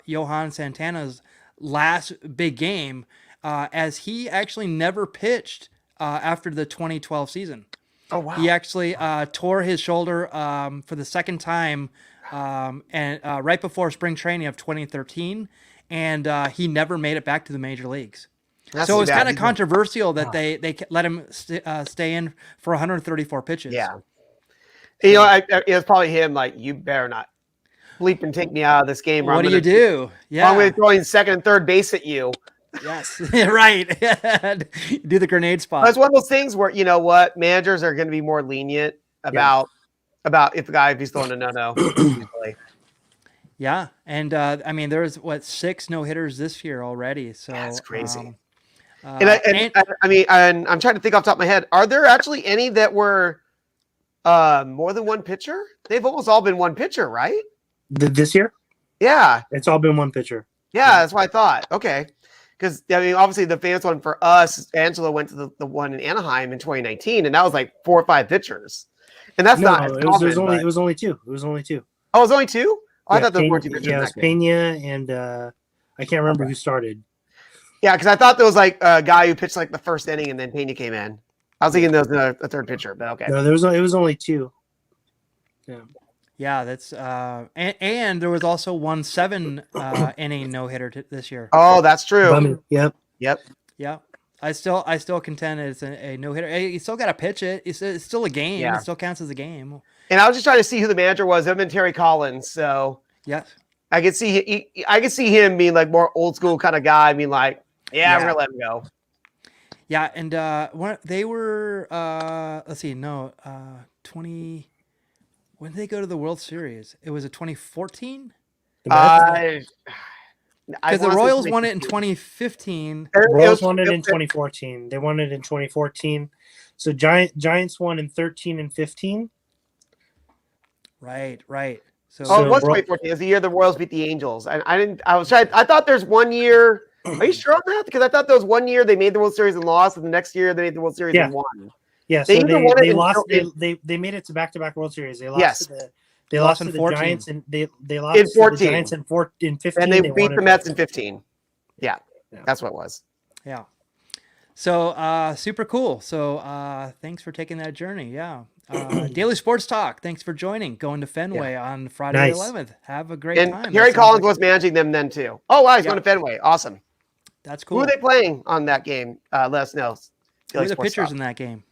Johan Santana's last big game, as he actually never pitched after the 2012 season. Oh, wow. He actually tore his shoulder for the second time and right before spring training of 2013, and he never made it back to the major leagues. So it was kind of controversial that they let him stay in for 134 pitches. Yeah. You know, it was probably him, like, you better not. bleep and take me out of this game. What do you do? Yeah. I'm going to throw in second and third base at you. Yes. Right. Do the grenade spot. But it's one of those things where, you know what, managers are going to be more lenient about if he's throwing a no. Usually. Yeah. And I mean, there's 6 no-hitters this year already. So that's crazy. I'm trying to think off the top of my head. Are there actually any that were more than one pitcher? They've almost all been one pitcher, right? This year? Yeah. It's all been one pitcher. Yeah, that's what I thought. Okay. Because, I mean, obviously the famous one for us, Angelo went to the one in Anaheim in 2019, and that was like 4 or 5 pitchers. And that's not it was only 2. It was only 2. Oh, it was only 2? Oh, I thought there were more 2 pitchers. Yeah, it was Pena and I can't remember who started. Yeah, because I thought there was like a guy who pitched like the first inning and then Pena came in. I was thinking there was a third pitcher, but okay. No, it was only 2. Yeah. Yeah, that's and there was also 1 7 inning no hitter this year. Oh, that's true. Yep. Yeah, I still contend it's a no hitter. Hey, you still got to pitch it. It's still a game. Yeah. It still counts as a game. And I was just trying to see who the manager was. I've been Terry Collins, so yes, I could see him being like more old school kind of guy. I mean, like, we're gonna let him go. Yeah, and they were 20. When did they go to the World Series? It was a 2014. Because Because the Royals won it in 2015. The Royals won it in 2014. They won it in 2014. So Giants won in 13 and 15. Right. So it was 2014. It was the year the Royals beat the Angels. I thought there's 1 year. Are you sure on that? Because I thought there was 1 year they made the World Series and lost, and the next year they made the World Series and won. Yeah, so they lost. They made it to back-to-back World Series. They lost. They lost to the Giants, and they lost in 14. to the Giants in 15. And they beat the Mets in 15. Yeah, that's what it was. Yeah. So super cool. So thanks for taking that journey. Yeah. Daily Sports Talk. Thanks for joining. Going to Fenway on Friday the 11th. Have a great time. And Terry Collins was managing them then too. Oh wow, he's going to Fenway. Awesome. That's cool. Who are they playing on that game? Let us know. Who are the pitchers in that game?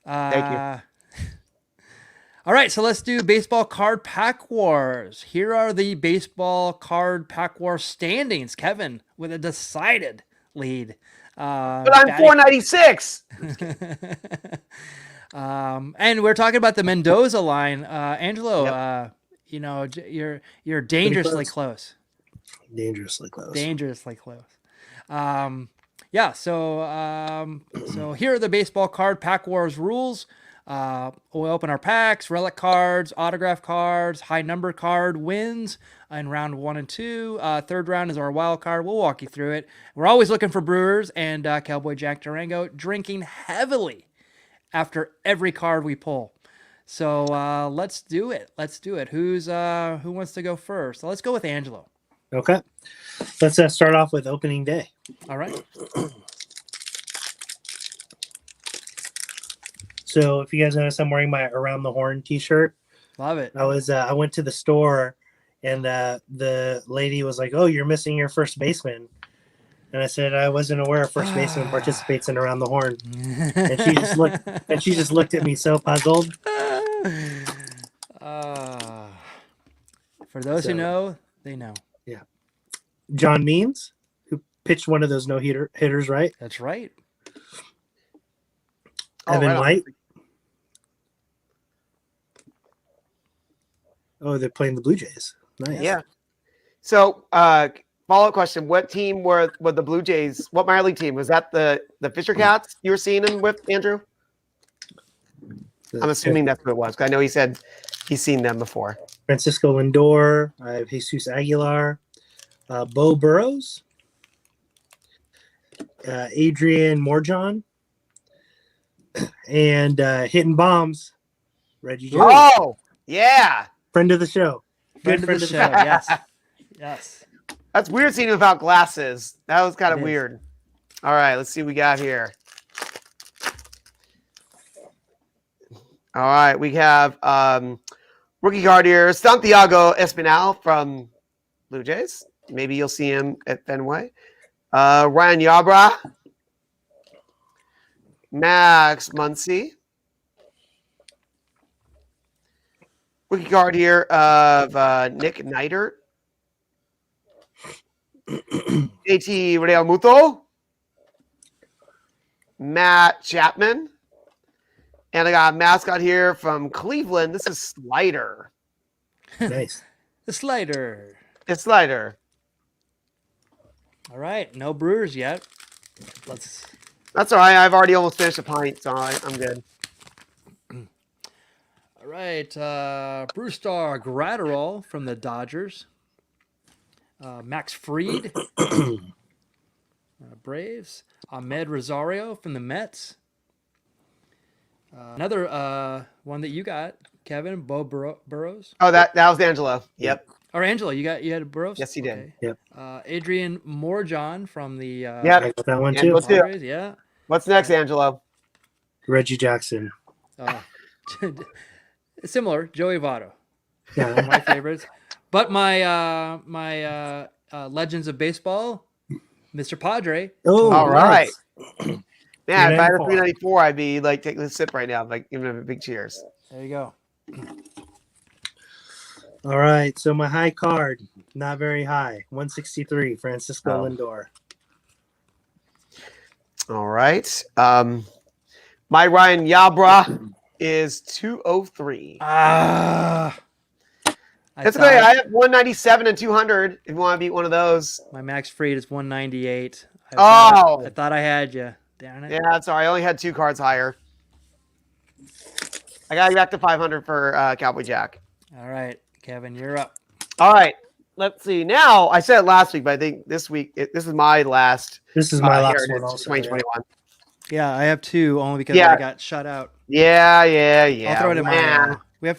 Thank you. All right, so let's do baseball card pack wars. Here are the baseball card pack war standings. Kevin with a decided lead. But I'm 496. And we're talking about the Mendoza line. Angelo, you're dangerously close. Dangerously close. So here are the baseball card pack wars rules. We'll open our packs, relic cards, autograph cards, high number card wins in round 1 and 2. Third round is our wild card. We'll walk you through it. We're always looking for Brewers and Cowboy Jack Durango drinking heavily after every card we pull. So let's do it. Who wants to go first? So let's go with Angelo. Okay. Let's start off with opening day. All right. So if you guys notice, I'm wearing my Around the Horn t-shirt. Love it. I went to the store and the lady was like, "Oh, you're missing your first baseman." And I said, "I wasn't aware a first baseman participates in Around the Horn." And she just looked at me so puzzled. For those who know, they know. Yeah. John Means, who pitched one of those no-hitters, right? That's right. Evan White. Oh, they're playing the Blue Jays. Nice. Yeah. So, follow-up question: what team were the Blue Jays? What minor league team was that? The Fisher Cats you were seeing them with, Andrew? I'm assuming that's what it was. 'Cause I know he said he's seen them before. Francisco Lindor. I have Jesus Aguilar. Bo Burrows. Adrian Morjon. And hitting bombs. Reggie Jones. Oh, yeah. Friend of the show. Friend of the show. Yes. Yes. That's weird seeing him without glasses. That was kind of weird. All right, let's see what we got here. All right, we have rookie card here, Santiago Espinal from Blue Jays. Maybe you'll see him at Fenway. Ryan Yarbrough. Max Muncy. Rookie card here of Nick Neidert. JT Realmuto. Matt Chapman. And I got a mascot here from Cleveland. This is Slider. Nice. The slider. It's Slider. All right, no Brewers yet. That's all right. I've already almost finished a pint, so I'm good. All right, Brewstar Gratterall from the Dodgers. Max Fried, Braves. Ahmed Rosario from the Mets. Another one that you got, Kevin, Bo Burrows. Oh, that was Angelo. Yep. Or Angelo, you had Burrows? Yes, he did. Yep. Adrian Morejon from the Yep. I got that one too. Angelo too. Padres, yeah. What's next, Angelo? Reggie Jackson. Similar, Joey Votto. Yeah. One of my favorites. But my Legends of Baseball, Mr. Padre. Oh, All right. nice. Man, if I had a 394. 394, I'd be like taking a sip right now, like giving him a big cheers. There you go. All right. So my high card, not very high. 163, Francisco Lindor. All right. My Ryan Yabra is 203. That's okay. I have 197 and 200 if you want to beat one of those. My Max Fried is 198. Oh. I thought I had you. Darn it. Yeah, that's all right. I only had 2 cards higher. I got you back to 500 for Cowboy Jack. All right, Kevin, you're up. All right. Let's see. Now, I said it last week, but I think this week, this is my last. This is my last Heritage one also. 2021. Yeah, I have 2 only because Yeah. I got shut out. Yeah. I'll throw it in my. Wah. We have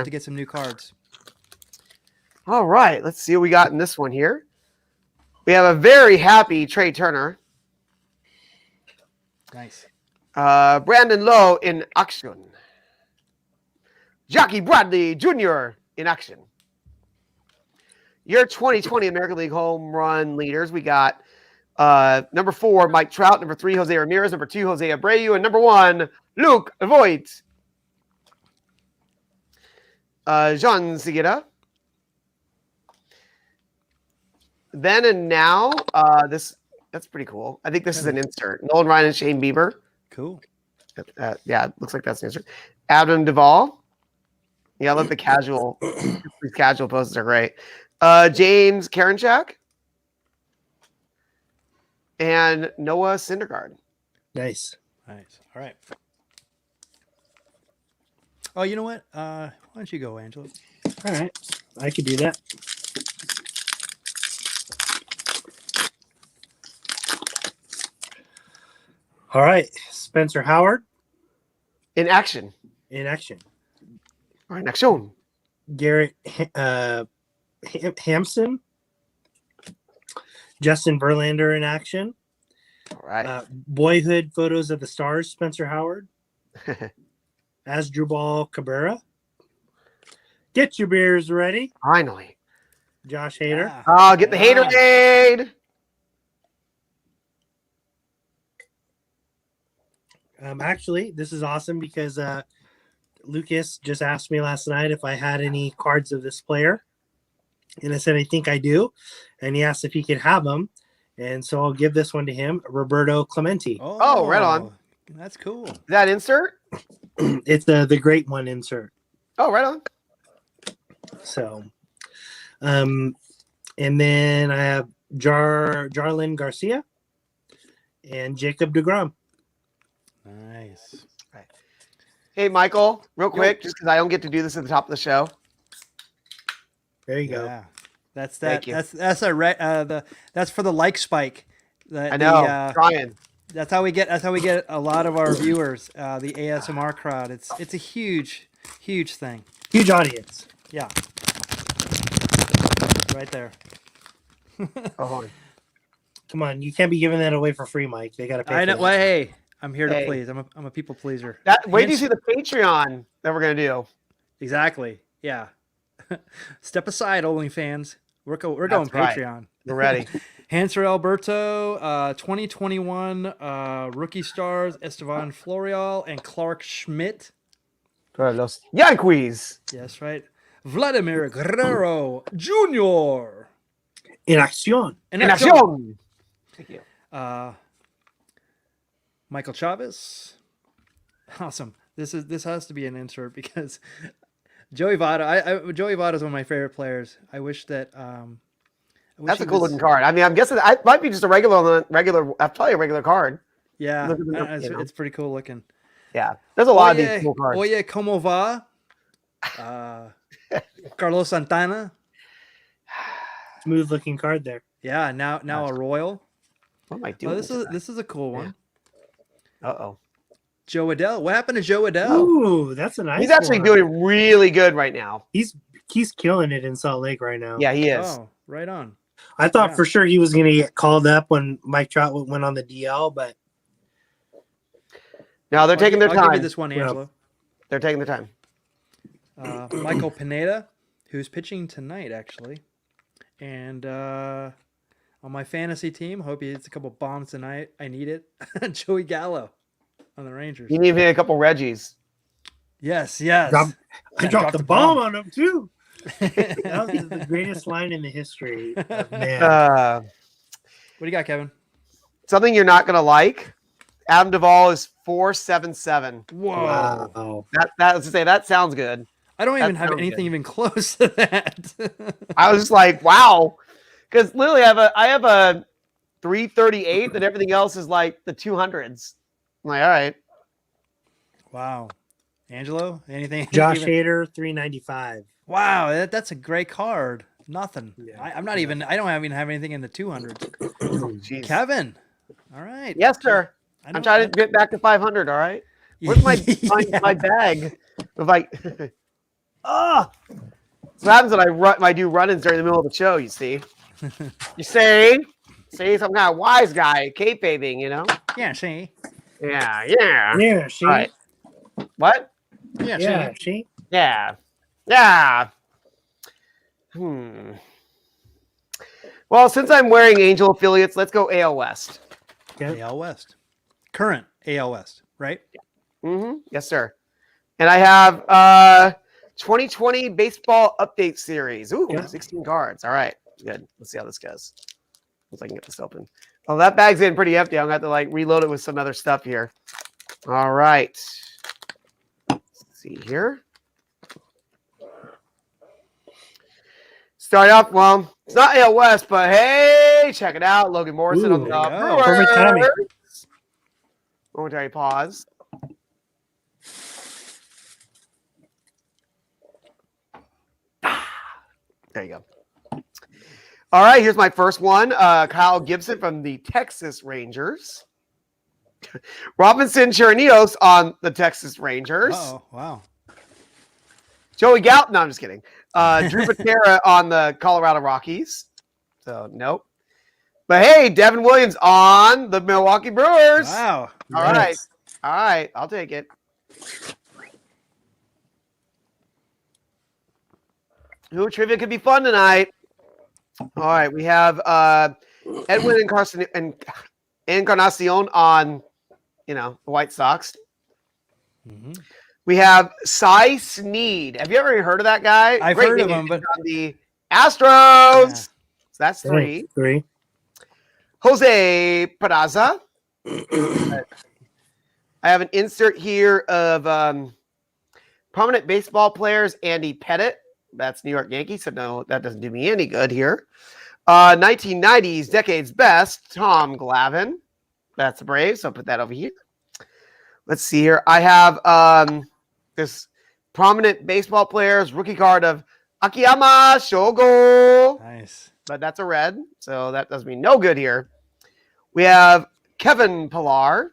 to get some new cards. All right. Let's see what we got in this one here. We have a very happy Trey Turner. Nice. Brandon Lowe in action. Jackie Bradley Jr. in action. Your 2020 American League home run leaders. We got number 4, Mike Trout. Number 3, Jose Ramirez. Number 2, Jose Abreu. And number 1, Luke Voigt. Jean Segura. Then and now, that's pretty cool. I think this is an insert. Nolan Ryan and Shane Bieber. Cool. Yeah, it looks like that's an insert. Adam Duvall. Yeah, I love the casual. These casual poses are great. James Karinchak. And Noah Syndergaard. Nice. Nice. All right. Oh, you know what? Why don't you go, Angelo? All right. I could do that. All right. Spencer Howard In action. in action. All right, next show. Garrett Hampson. Justin Verlander in action. All right. Boyhood photos of the stars, Spencer Howard. Asdrubal Cabrera. Get your beers ready, Finally. Josh Hader. Yeah. Oh, get the Haterade. Actually, this is awesome because Lucas just asked me last night if I had any cards of this player. And I said, I think I do. And he asked if he could have them. And so I'll give this one to him, Roberto Clemente. Oh, right on. That's cool. Is that insert? It's the great one insert. Oh, right on. So, and then I have Jarlin Garcia and Jacob deGrom. Nice. Hey, Michael, real quick, just because I don't get to do this at the top of the show. There you go. Yeah. That's Thank that. you. That's for the like spike. I know. Trying. That's how we get a lot of our viewers. The ASMR crowd. It's a huge thing. Huge audience. Yeah. Right there. Oh, hold on. Come on, you can't be giving that away for free, Mike. They got to pay. I know. For Well, that. hey, I'm here to Hey. please. I'm a people pleaser. Wait till you see the Patreon that we're going to do. Exactly. Yeah. Step aside, OnlyFans. We're going That's right. Patreon. We're ready. Hanser Alberto, 2021 rookie stars Estevan Florial and Clark Schmidt. For Los Yankees. Yes, right. Vladimir Guerrero Jr. In acción. En En acción. acción. Thank you. Michael Chavez. Awesome. This has to be an insert because Joey Votto. Joey Votto is one of my favorite players. I wish that. That's a cool looking card. I mean, I'm guessing it might be just a regular. Probably a regular card. Yeah, Look at the- it's pretty cool looking. Yeah, there's a lot of these cool cards. Oye, como va? Carlos Santana. Smooth looking card there. Yeah, now a Royal. What am I doing? This is a cool one. Uh-oh. Joe Adell. What happened to Joe Adell? Ooh, that's a nice He's actually one. doing really good right now. He's killing it in Salt Lake right now. Yeah, he is. Oh, right on. I thought for sure he was going to get called up when Mike Trout went on the DL, but No, they're taking their I'll time. give you this one, Angelo. They're taking their time. Michael Pineda, who's pitching tonight, actually. And on my fantasy team, hope he hits a couple bombs tonight. I need it. Joey Gallo on the Rangers. You need a couple Reggies. Yes. I dropped the bomb on him too. That was the greatest line in the history of man. What do you got, Kevin? Something you're not going to like. Adam Duvall is 477. Whoa. Wow. That was to say, that sounds good. I don't even That have sounds anything good. even close to that. I was just like, wow. Because literally I have a 338 and everything else is like the 200s. I'm like, all right. Wow. Angelo, anything? Josh even- Hader, 395. Wow, that's a great card. Nothing. Yeah. I don't even have anything in the 200s. Jeez. Kevin. All right. Yes, sir. I know- I'm trying to get back to 500. All right. Where's my my bag? If I so what happens when I do run-ins during the middle of the show, you see. You see, some kind of wise guy, kayfabing, you know? Yeah, see. Yeah. Yeah, she. All right. What? Yeah, Yeah, see. she. Yeah. Well, since I'm wearing Angel affiliates, let's go AL West. Okay. AL West. Current AL West, right? Yes, sir. And I have 2020 baseball update series. Ooh, Yeah. 16 cards. All right. Good. Let's see how this goes. Once I can get this open. Oh, that bag's in pretty empty. I'm gonna have to like reload it with some other stuff here. All right. Let's see here. Start off, well, it's not AL West, but hey, check it out. Logan Morrison on Ooh, the there you go. Brewers. Perfect timing. Momentary pause. There you go. All right, here's my first one. Kyle Gibson from the Texas Rangers. Robinson Chirinos on the Texas Rangers. Oh, wow. Joey Gallo. No, I'm just kidding. Drew Patera on the Colorado Rockies. So, nope. But hey, Devin Williams on the Milwaukee Brewers. Wow. All right. All right. I'll take it. Ooh, trivia could be fun tonight. All right. We have Edwin Encarnacion on, the White Sox. Mm-hmm. We have Cy Sneed. Have you ever heard of that guy? I've Great heard of name. him, but On the Astros. Yeah. So that's three. Three. Jose Peraza. I have an insert here of prominent baseball players. Andy Pettit. That's New York Yankees. So no, that doesn't do me any good here. 1990s Decades Best. Tom Glavine. That's the Braves. So I'll put that over here. Let's see here. I have this prominent baseball players rookie card of Akiyama Shogo. nice. But that's a red, so that does me no good here. We have Kevin Pillar,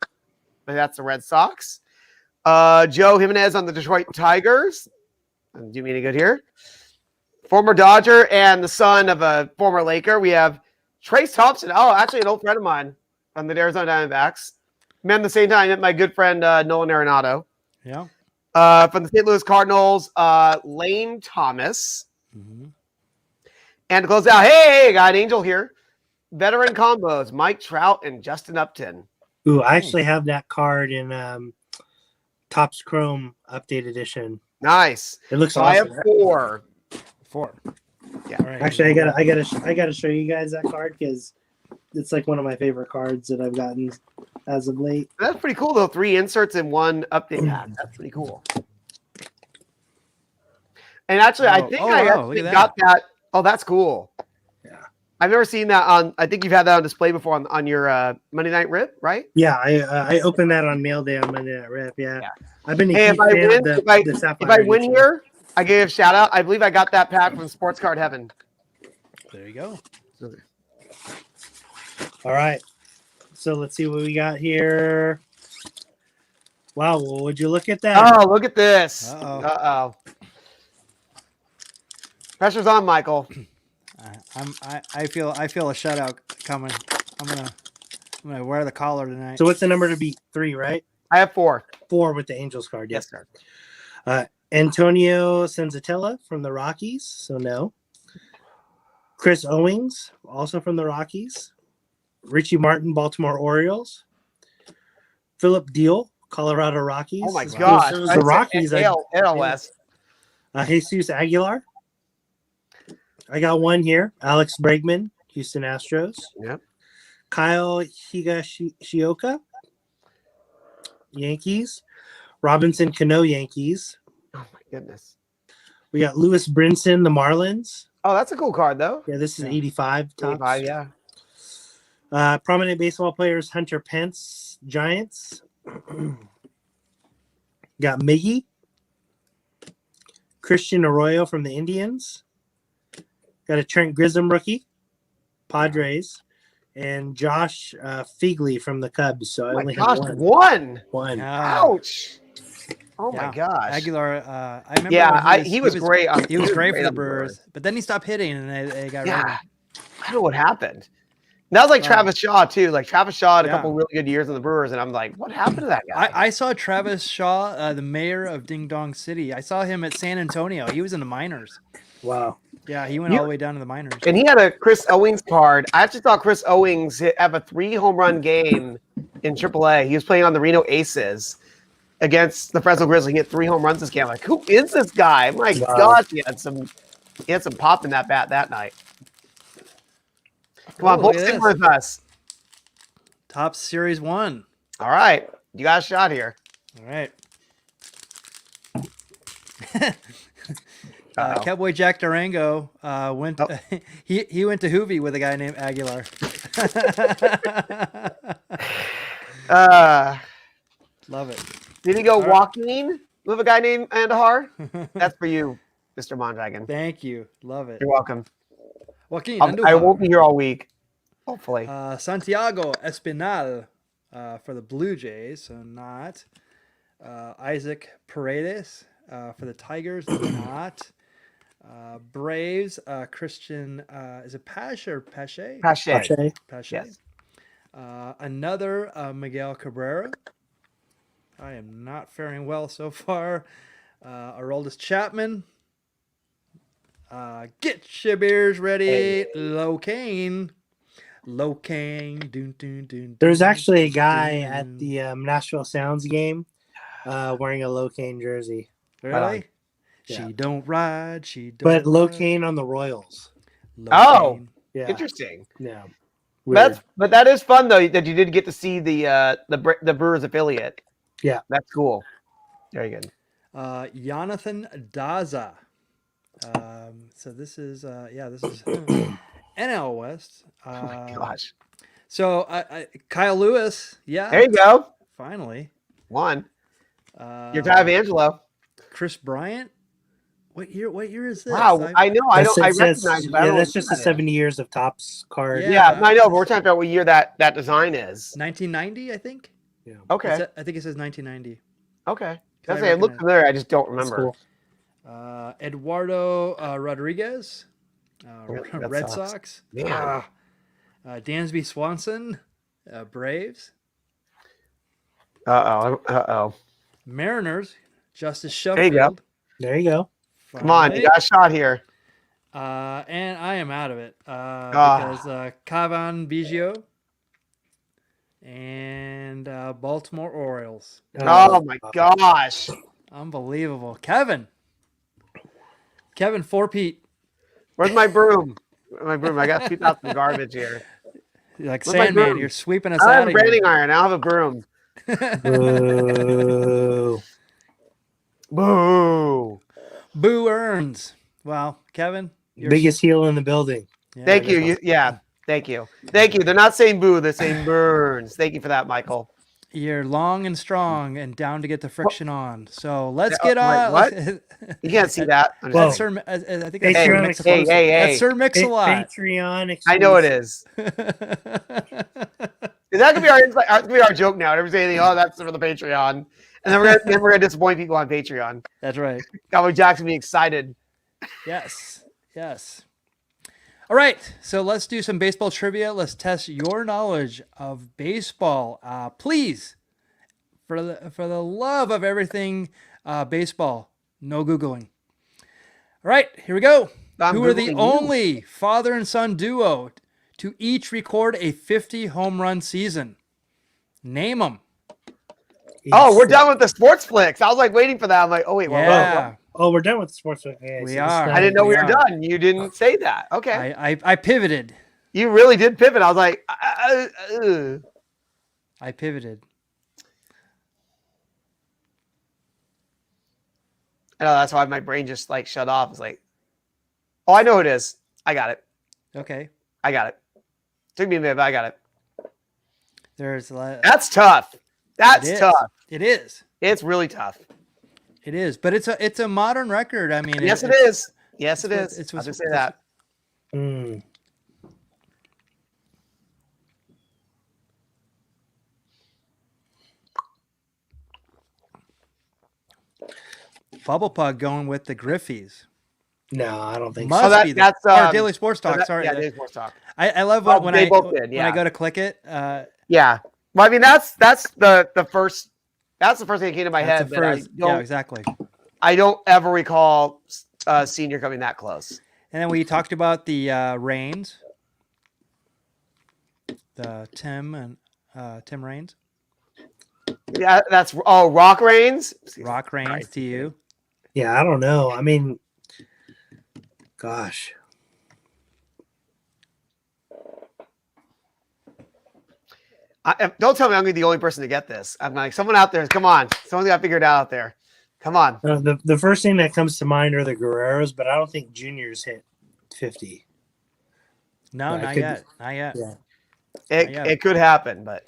but that's the Red Sox. Joe Jimenez on the Detroit Tigers. Doesn't do me any good here. Former Dodger and the son of a former Laker. We have Trace Thompson. Oh, actually an old friend of mine on the Arizona Diamondbacks. Met at the same time, I met my good friend Nolan Arenado. Yeah. From the St. Louis Cardinals, Lane Thomas. Mm-hmm. And to close out, hey, got an Angel here. Veteran combos, Mike Trout and Justin Upton. Ooh, I actually have that card in Topps Chrome Update Edition. Nice. It looks So I awesome. have 4. 4. Yeah. All right. Actually, I gotta show you guys that card because it's like one of my favorite cards that I've gotten as of late. That's pretty cool, though. 3 inserts in one update. Yeah, that's pretty cool. And actually, I think I wow, actually got that. Oh, that's cool. Yeah. I've never seen that on. I think you've had that on display before on your Monday Night Rip, right? Yeah, I opened that on mail day on Monday Night Rip. Yeah. I've been a Hey, huge if I fan win, of the if Sapphire I win edition. here, I gave a shout out. I believe I got that pack from Sports Card Heaven. There you go. All right. So let's see what we got here. Wow, well, would you look at that? Oh, look at this. Uh-oh. Uh-oh. Pressure's on, Michael. I feel a shutout coming. I'm gonna wear the collar tonight. So what's the number to beat? 3, right? I have 4. 4 with the Angels card. Yes, Yes. sir. Antonio Senzatella from the Rockies. So no. Chris Owings, also from the Rockies. Richie Martin, Baltimore Orioles. Phillip Deal, Colorado Rockies. Oh my So gosh. the Rockies. ALS. Jesus Aguilar. I got one here. Alex Bregman, Houston Astros. Yep. Kyle Higashioka, Yankees. Robinson Cano, Yankees. Oh my goodness. We got Lewis Brinson, the Marlins. Oh, that's a cool card, though. Yeah, this is 85 tops. 85, yeah. Prominent baseball players, Hunter Pence, Giants. Got Miggy. Christian Arroyo from the Indians. Got a Trent Grissom rookie, Padres. And Josh Figley from the Cubs. So I only have one. One. Ouch. Oh my Yeah. gosh. Aguilar, I remember. Yeah, when he was great. He was great for the on the Brewers, but then he stopped hitting, and they got rid of him. Yeah. I don't know what happened. That was like Travis Shaw, too. Like Travis Shaw had a couple really good years in the Brewers, and I'm like, what happened to that guy? I saw Travis Shaw, the mayor of Ding Dong City. I saw him at San Antonio. He was in the minors. Wow. Yeah, he went all the way down to the minors. And he had a Chris Owings card. I actually thought Chris Owings have a 3 home run game in AAA. He was playing on the Reno Aces against the Fresno Grizzlies. He hit 3 home runs this game. I'm like, who is this guy? My gosh, he had some pop in that bat that night. Come on, both sit with us. Top Series 1. All right. You got a shot here. All right. Cowboy Jack Durango went. He went to Hoovie with a guy named Aguilar. Love it. Did he go walking with a guy named Andahar? That's for you, Mr. Mondragon. Thank you. Love it. You're welcome. Joaquin I won't be here all week, hopefully. Santiago Espinal for the Blue Jays, so not. Isaac Paredes for the Tigers, not. Braves, Christian, is it Pache or Pache? Pache. Pache. Yes. Another Miguel Cabrera. I am not faring well so far. Aroldis Chapman. Get your beers ready. Hey. Locaine. Dun, dun, dun, There's dun, actually a guy dun. at the Nashville Sounds game wearing a Locaine jersey. Really? Yeah. She don't ride. She don't. But ride. Locaine on the Royals. Oh. Locaine. Yeah. Interesting. Yeah. But that is fun though that you did get to see the Brewers affiliate. Yeah. That's cool. Very good. Jonathan Daza. So this is NL West. Oh my gosh. So Kyle Lewis, yeah. There you go. Finally. One. Your time, Angelo. Chris Bryant. What year is this? Wow, I know. I recognize it. But I don't know that's just the 70 years of Tops card. Yeah, I know, but we're talking about what year that design is. 1990, I think. Yeah. Okay. I think it says 1990. Okay. I That's it. Look familiar. I just don't remember. Cool. Eduardo Rodriguez, Red sucks. Sox. Man. Dansby Swanson, Braves. Uh-oh. Mariners, Justice Sheffield. There you go. There you go. Come on, you got a shot here. And I am out of it because Cavan Biggio and Baltimore Orioles. Oh my gosh. Unbelievable. Kevin 4-peat. Where's my broom? My broom. I got 2,000 garbage here. You're like Where's my Sandman, broom? you're sweeping us I out have a of here. branding iron. I don't have a broom. Boo. Boo. Boo earns. Well, Kevin, you're Biggest heel in the building. yeah, Thank there you. Yeah. Thank you. Thank you. They're not saying boo. They're saying burns. Thank you for that, Michael. You're long and strong and down to get the friction on. So let's Oh, get wait, on. what? You can't see that. I'm Whoa. That's just Sir. I think Hey, that's Sir Patreon Mix. hey, hey, That's hey. Sir Mix-a-Lot. Patreon exclusive. I know it is. Is that gonna be our joke now? Everyone's saying, "Oh, that's for the Patreon," and then we're gonna disappoint people on Patreon. That's right. Cowboy Jackson be excited. Yes. Yes. All right. So let's do some baseball trivia. Let's test your knowledge of baseball. Please, for the love of everything baseball, no Googling. All right. Here we go. I'm Who are the Googling you. only father and son duo to each record a 50 home run season? Name them. Oh, we're done with the sports flicks. I was like waiting for that. I'm like, oh wait, Yeah. Oh, we're done with the sports. Okay, We so this are. I didn't know we were are. done. You didn't say that. Okay, I pivoted. you really did pivot. I was like, I pivoted. I know that's why my brain just like shut off. It's like, oh, I know who it is. I got it. Okay. I got it. Took me a minute, but I got it. There's That's tough. That's tough. It is. It's really tough. It is. But it's a modern record. I mean, Yes, it is. Yes, it is. It's I was gonna say that. Mm. Bubble Pug going with the Griffies. No, I don't think Must so. be that's our Daily Sports Talk. Sorry. Yeah, Daily Sports Talk. I love Well, when they I both did, when yeah. I go to click it. Yeah. Well, I mean, that's the first. That's the first thing that came to my That's head. the But I first. don't, Yeah, exactly. I don't ever recall Senior coming that close. And then we talked about the Rains, the Tim Rains, Yeah, that's Rock Reigns. Rock Rains Right. to you. Yeah, I don't know. I mean, gosh. Don't tell me I'm gonna be the only person to get this. I'm like, someone out there. Come on, someone's got to figure it out there. Come on. The first thing that comes to mind are the Guerreros, but I don't think Juniors hit 50. No, Yeah, not could yet. Not yet. Yeah. It could happen, but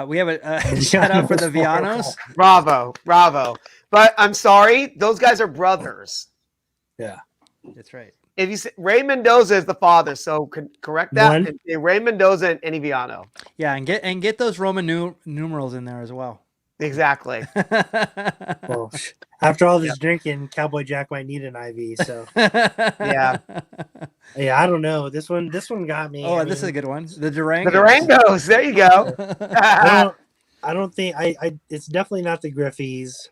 We have a shout out for the Vianos. bravo. But I'm sorry, those guys are brothers. Yeah. That's right. If you say Ray Mendoza is the father, so correct that. One. And say Ray Mendoza and Eddie Viano. Yeah, and get those Roman numerals in there as well. Exactly. Well, after all this drinking, Cowboy Jack might need an IV. So Yeah. yeah, I don't know. This one got me. Oh, this is a good one. The The Durangos. Durangos. There you go. I don't think I it's definitely not the Griffies.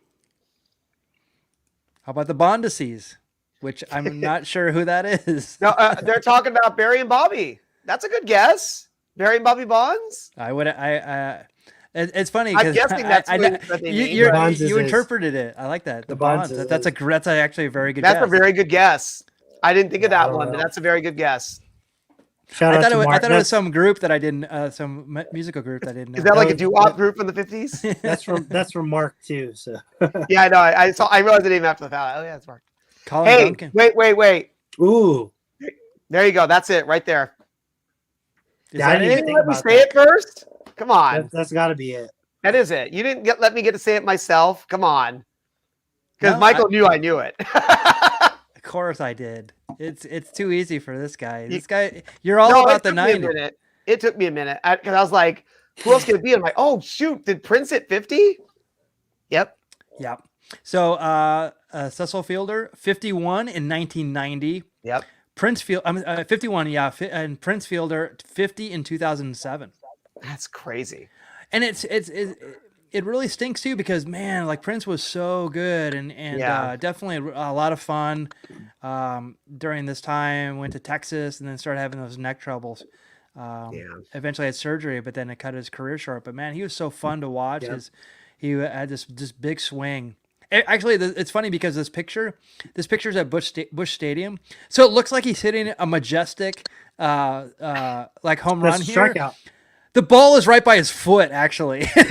How about the Bondices? Which I'm not sure who that is. No, they're talking about Barry and Bobby. That's a good guess. Barry and Bobby Bonds. It's funny I'm because guessing that's what they mean. Bonds you is- interpreted it. I like that. The The Bonds Bonds. is- That's actually a very good That's guess. a very good guess. I didn't think of Yeah, I that don't one, but know. that's a very good guess. Shout I out thought, to I Mark. thought it was some group that I didn't, some musical group that I didn't know. Is that like a was- doo-wop group from the 50s? That's from Mark too. So Yeah, I know. I realized the name after the fact. Oh yeah, it's Mark. Colin Hey, Duncan? wait. ooh, There you go. That's it right there. Is Yeah, I that didn't it? even think Let me about say it first. Come on. that's got to be it. That is it. You didn't let me get to say it myself. Come on. Because No, Michael knew I knew it. Of course I did. It's too easy for this guy. This guy, you're all No, about it the took me a 90s. minute. It took me a minute because I was like, who else could it be? I'm like, oh, shoot. Did Prince hit 50? Yep. Yep. So Cecil Fielder, 51 in 1990. Yep. Prince Field, 51, yeah, and Prince Fielder, 50 in 2007. That's crazy. And it really stinks too because man, like Prince was so good and Yeah. definitely a lot of fun during this time. Went to Texas and then started having those neck troubles. Eventually had surgery, but then it cut his career short. But man, he was so fun to watch. Yeah. He had this big swing. Actually, it's funny because this picture's at Busch Stadium, so it looks like he's hitting a majestic, like home run That's a here. strikeout. The ball is right by his foot, actually. I'm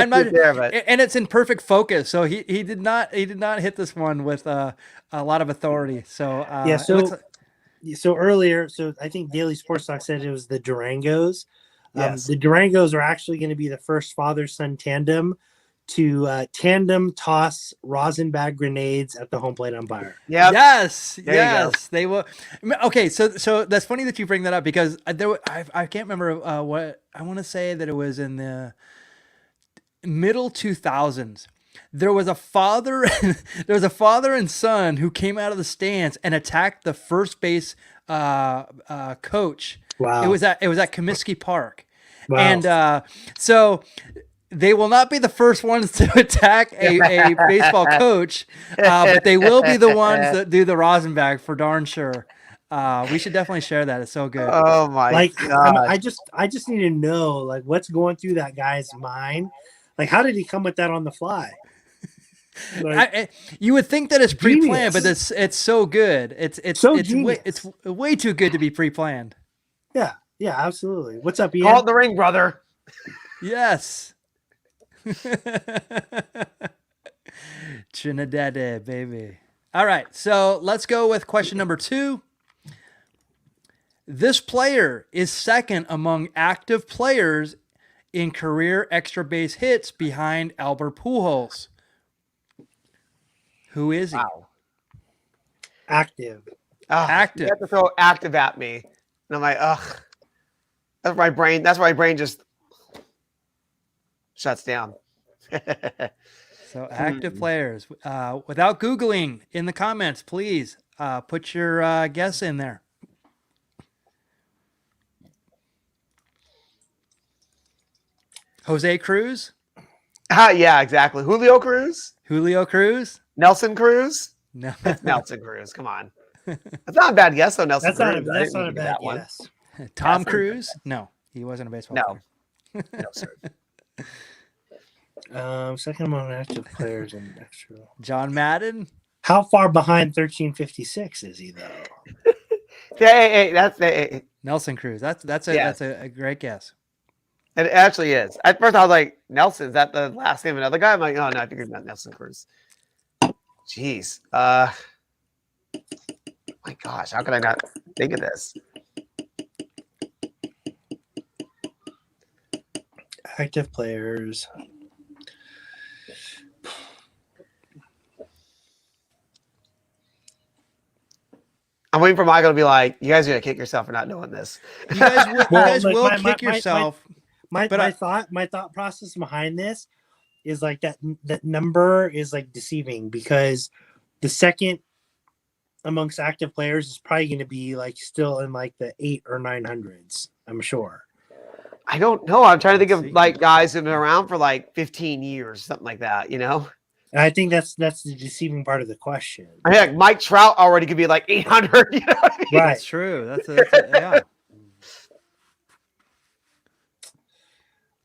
not there, but and it's in perfect focus. So he did not hit this one with a lot of authority. So Yeah, it looks so earlier, so I think Daily Sports Talk said it was the Durangos. Yes. The Durangos are actually going to be the first father-son tandem to tandem toss rosin bag grenades at the home plate umpire. yeah, Yes, There you go. yes, they will. Okay, so that's funny that you bring that up because I can't remember what I want to say that it was in the middle 2000s. There was a father and son who came out of the stands and attacked the first base coach. Wow. It was at Comiskey Park. Wow. And so they will not be the first ones to attack a baseball coach, but they will be the ones that do the rosin bag for darn sure. We should definitely share that. It's so good. Oh my god! I just need to know like what's going through that guy's mind. Like, how did he come with that on the fly? Like, You would think that it's pre-planned, but genius. it's so good. It's genius. it's way too good to be pre-planned. Yeah, absolutely. What's up, Ian? Call it the ring, brother. Yes. Trinidad, baby. All right, so let's go with question number 2. This player is second among active players in career extra base hits behind Albert Pujols. Who is he? Wow. Active. Active. You have to throw active at me, and I'm like, ugh. That's my brain. That's why my brain just shuts down. So active players. Without Googling in the comments, please put your guess in there. Jose Cruz? Yeah, exactly. Julio Cruz, Julio Cruz? Nelson Cruz. No. Nelson Cruz. Come on. That's not a bad guess, though. Nelson That's not a, Cruz. I that's didn't not a think of bad that one. guess. Tom Cruise? No, he wasn't a baseball No. player. No, sir. Second among active players in extra. John Madden? How far behind 1356 is he though? Hey, that's hey. Nelson Cruz. That's Yes. a great guess. It actually is. At first, I was like, Nelson. Is that the last name of another guy? I'm like, oh no, I think it's not Nelson Cruz. Jeez. My gosh, how could I not think of this? Active players. I'm waiting for Michael to be like, you guys are gonna kick yourself for not knowing this. You guys will like, kick yourself. My thought process behind this is like that number is like deceiving because the second amongst active players is probably going to be like still in like the 800s or 900s. I'm sure. I don't know. I'm trying to think of like guys who've been around for like 15 years, something like that. You know. And I think that's the deceiving part of the question. I mean, like Mike Trout already could be like 800. You know what I mean? Right. That's true. That's yeah.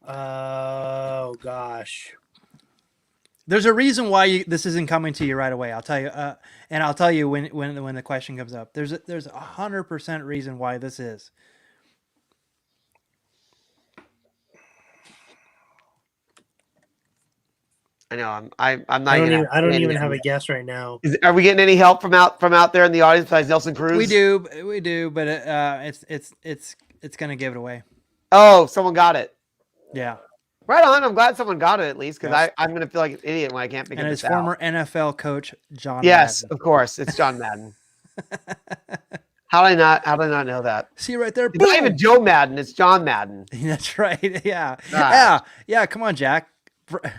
Oh gosh. There's a reason why this isn't coming to you right away. I'll tell you, and I'll tell you when the question comes up. There's 100% reason why this is. I know. I'm not. I don't even have a guess right now. Are we getting any help from out there in the audience besides Nelson Cruz? We do, but it's gonna give it away. Oh, someone got it. Yeah. Right on. I'm glad someone got it at least because Yes. I'm going to feel like an idiot when I can't figure And this his former out. NFL coach John. Yes, Madden. of course. It's John Madden. How did I not know that? See right there. It's not even Joe Madden. It's John Madden. That's right. Yeah. Gosh. Yeah. Come on, Jack.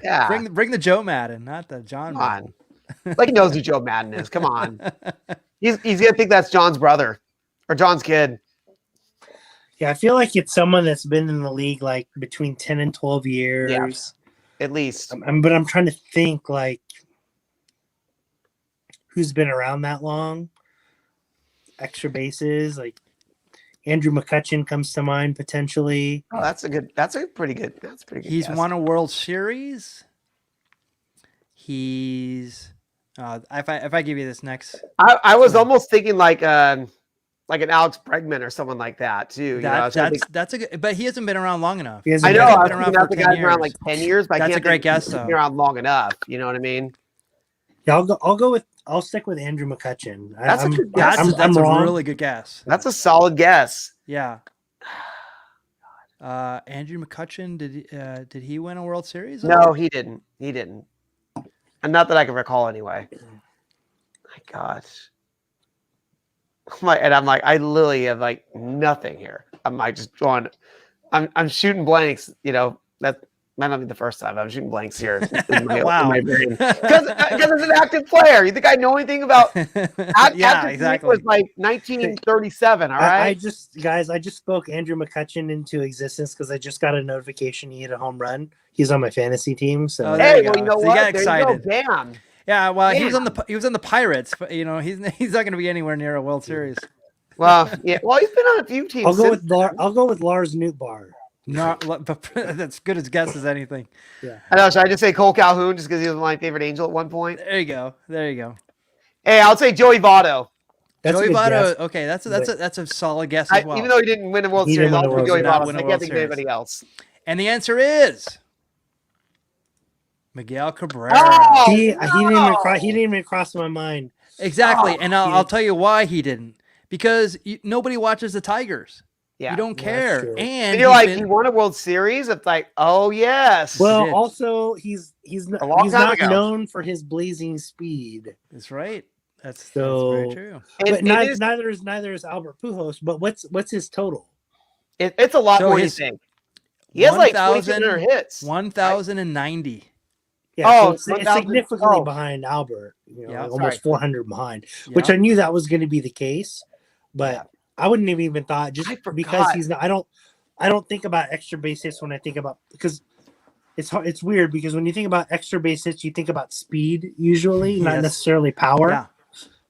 Yeah. Bring the Joe Madden, not the John Come Madden. on. Like he knows who Joe Madden is. Come on. He's gonna think that's John's brother or John's kid. Yeah, I feel like it's someone that's been in the league like between 10 and 12 years. Yeah. At least. But I'm trying to think like who's been around that long. Extra bases, like Andrew McCutchen comes to mind potentially. Oh, that's pretty good. He's guess. won a World Series. He's if I give you this next, I was almost thinking like an Alex Bregman or someone like that too. that's a good, but he hasn't been around long enough. He I hasn't know. He's I been was around thinking for that the 10 guy's around years. like 10 years, but I That's can't a great think guess, he's though. been around long enough. You know what I mean? Yeah, I'll stick with Andrew McCutcheon. That's a good guess. That's a wrong. really good guess. That's a solid guess. Yeah. Andrew McCutcheon, did he win a World Series? No, he didn't. He didn't. And not that I can recall anyway. My gosh. I'm like, I literally have like nothing here. I'm like just going, I'm shooting blanks, you know, that might not be the first time I'm shooting blanks here. In my brain. Because it's an active player. You think I know anything about Yeah, exactly. It was like 1937, all right? I just spoke Andrew McCutcheon into existence because I just got a notification he hit a home run. He's on my fantasy team. So Oh, there Hey, you well, go. you know So you what? got There you go. excited. Damn. Yeah, well, he was Man. on the Pirates, but you know, he's not going to be anywhere near a World Series. Well, yeah. Well, he's been on a few teams. I'll go with Lars Nootbaar. No, but that's good as guess as anything. Yeah. I know. Should I just say Cole Calhoun just because he was my favorite Angel at one point? There you go. There you go. Hey, I'll say Joey Votto. That's a Joey good Votto. guess. Okay, that's a solid guess as well. Even though he didn't win a World He Series, didn't I'll win a say World Joey Series. Votto. Win a I World can't think of Series. anybody else. And the answer is Miguel Cabrera. Oh, He no! didn't even cross my mind. Exactly, Oh, and I'll tell you why he didn't. Because nobody watches the Tigers. Yeah. You don't That's care. true. And you're like, he won a World Series? It's like, oh, yes. Well, did. also he's A long time not ago. known for his blazing speed. That's right. That's So- very true. But neither is Albert Pujols. But what's his total? It's a lot So more than you his think. He has like 1,000 2,200 hits. 1,090. Yeah, Oh, so it's 1,000 significantly behind Albert. You know, Yeah, like almost 400 behind. Yeah. Which I knew that was going to be the case, but Yeah. I wouldn't have even thought just I because forgot. he's not. I don't think about extra base hits when I think about because it's hard, it's weird because when you think about extra base hits, you think about speed usually, not Yes. necessarily power. Yeah.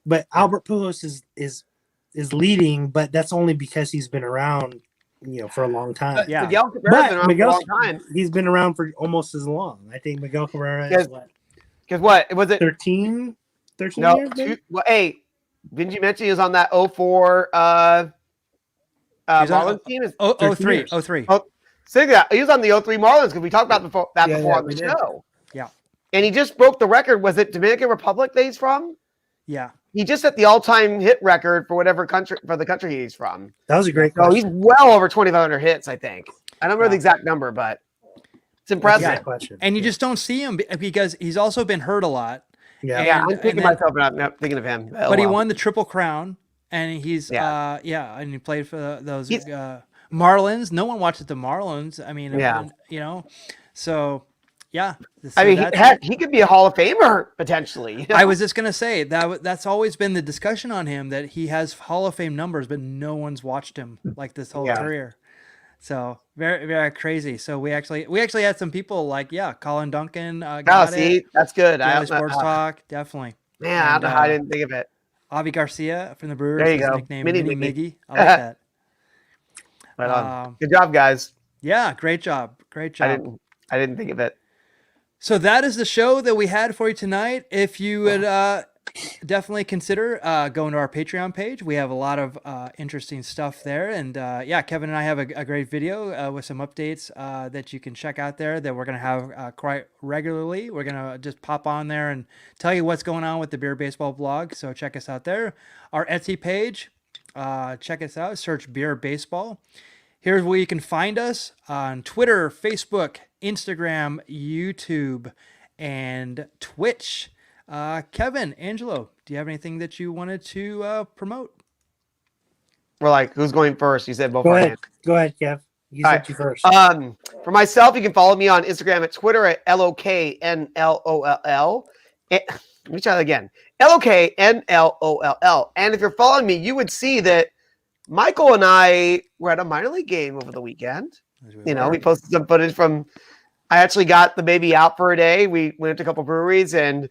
But Albert Pujols is leading, but that's only because he's been around, you know, for a long time. Yeah. Miguel Cabrera's been But around for a long time. he's been around for almost as long. I think Miguel Cabrera Yes. is what, Because what? Was it? 13 No. years? maybe? Well, hey, didn't you mention he was on that 04 He's on- Marlins team? 03. years. 03. Oh, say that. He was on the 03 Marlins because we talked about before Yeah, on we the did. show. Yeah. And he just broke the record. Was it Dominican Republic that he's from? Yeah. He just set the all-time hit record for whatever country he's from. That was a great So he's question. well over 2,500 hits, I think. I don't remember Yeah. the exact number, but it's impressive. Great Yeah, question. And you just don't see him because he's also been hurt a lot. Yeah. And- I'm thinking then- myself, not thinking of him. Oh, But he well. won the Triple Crown, and he's Yeah. and he played for those He's- Marlins. No one watches the Marlins. I mean, Yeah. you know, so yeah. I mean, that's- he could be a Hall of Famer potentially. I was just gonna say that's always been the discussion on him, that he has Hall of Fame numbers, but no one's watched him like this whole Yeah. career. So very, very crazy. So we actually had some people like Colin Duncan Oh, got see, it. that's good. Daily Sports Talk, definitely. Man, I don't know how I And, didn't think of it. Avi Garcia from the Brewers. There you his go. Nickname Mini Mini Miggy. Miggy. I like that. Right on. Um, Good job, guys. Yeah, great job. Great job. I didn't think of it. So that is the show that we had for you tonight. If you would definitely consider going to our Patreon page, we have a lot of interesting stuff there. And Kevin and I have a great video with some updates that you can check out there that we're going to have quite regularly. We're going to just pop on there and tell you what's going on with the Beer Baseball blog. So check us out there. Our Etsy page, check us out. Search Beer Baseball. Here's where you can find us on Twitter, Facebook, Instagram, YouTube, and Twitch. Kevin, Angelo, do you have anything that you wanted to promote? We're like, who's going first? You said both. Go ahead, Kev. You All said right. you first. For myself, you can follow me on Instagram at Twitter at LOKNLOLL. Let me try that again. LOKNLOLL. And if you're following me, you would see that Michael and I were at a minor league game over the weekend. You know, we posted some footage from. I actually got the baby out for a day. We went to a couple breweries and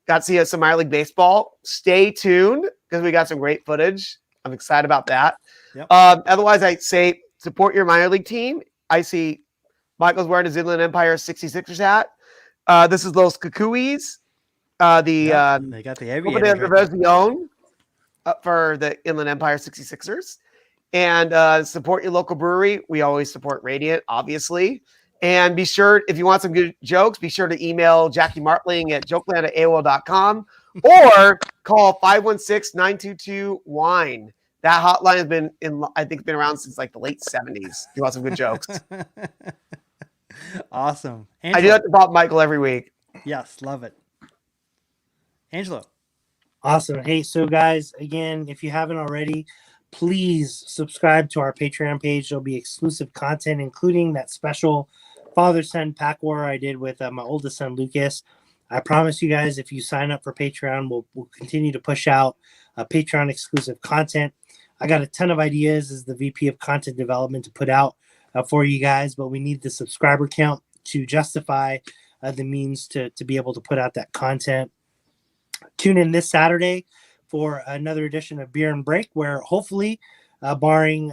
got to see some minor league baseball. Stay tuned because we got some great footage. I'm excited about that. Yep. Otherwise, I say support your minor league team. I see Michael's wearing his Inland Empire 66ers hat. This is Los Cucuys. the They got the Copa de aviators right there. Lyon for the Inland Empire 66ers. And support your local brewery. We always support Radiant, obviously. And be sure, if you want some good jokes, be sure to email Jackie Martling at jokeland@aol.com or call 516-922-WINE. That hotline has been been around since like the late 70s. If you want some good jokes. Awesome. I do that to Bob Michael every week. Yes, love it. Angelo. Awesome. Hey, so guys, again, if you haven't already, please subscribe to our Patreon page. There'll be exclusive content, including that special father-son pack war I did with my oldest son, Lucas. I promise you guys, if you sign up for Patreon, we'll continue to push out Patreon exclusive content. I got a ton of ideas as the VP of Content Development to put out for you guys, but we need the subscriber count to justify the means to be able to put out that content. Tune in this Saturday for another edition of Beer and Break, where hopefully, barring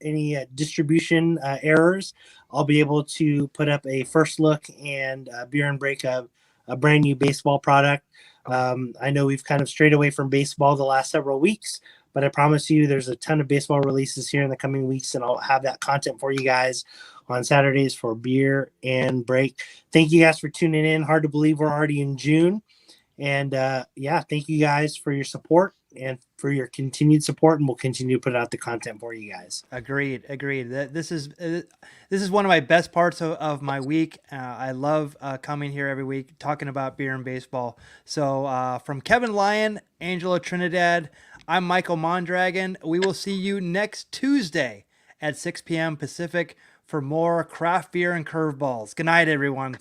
any distribution errors, I'll be able to put up a first look and Beer and Break of a brand new baseball product. I know we've kind of strayed away from baseball the last several weeks, but I promise you there's a ton of baseball releases here in the coming weeks, and I'll have that content for you guys on Saturdays for Beer and Break. Thank you guys for tuning in. Hard to believe we're already in June. And thank you guys for your support and for your continued support, and we'll continue to put out the content for you guys. Agreed. This is one of my best parts of my week. I love coming here every week talking about beer and baseball. So from Kevin Lyon, Angelo Trinidad, I'm Michael Mondragon. We will see you next Tuesday at 6 p.m. Pacific for more craft beer and curveballs. Good night, everyone.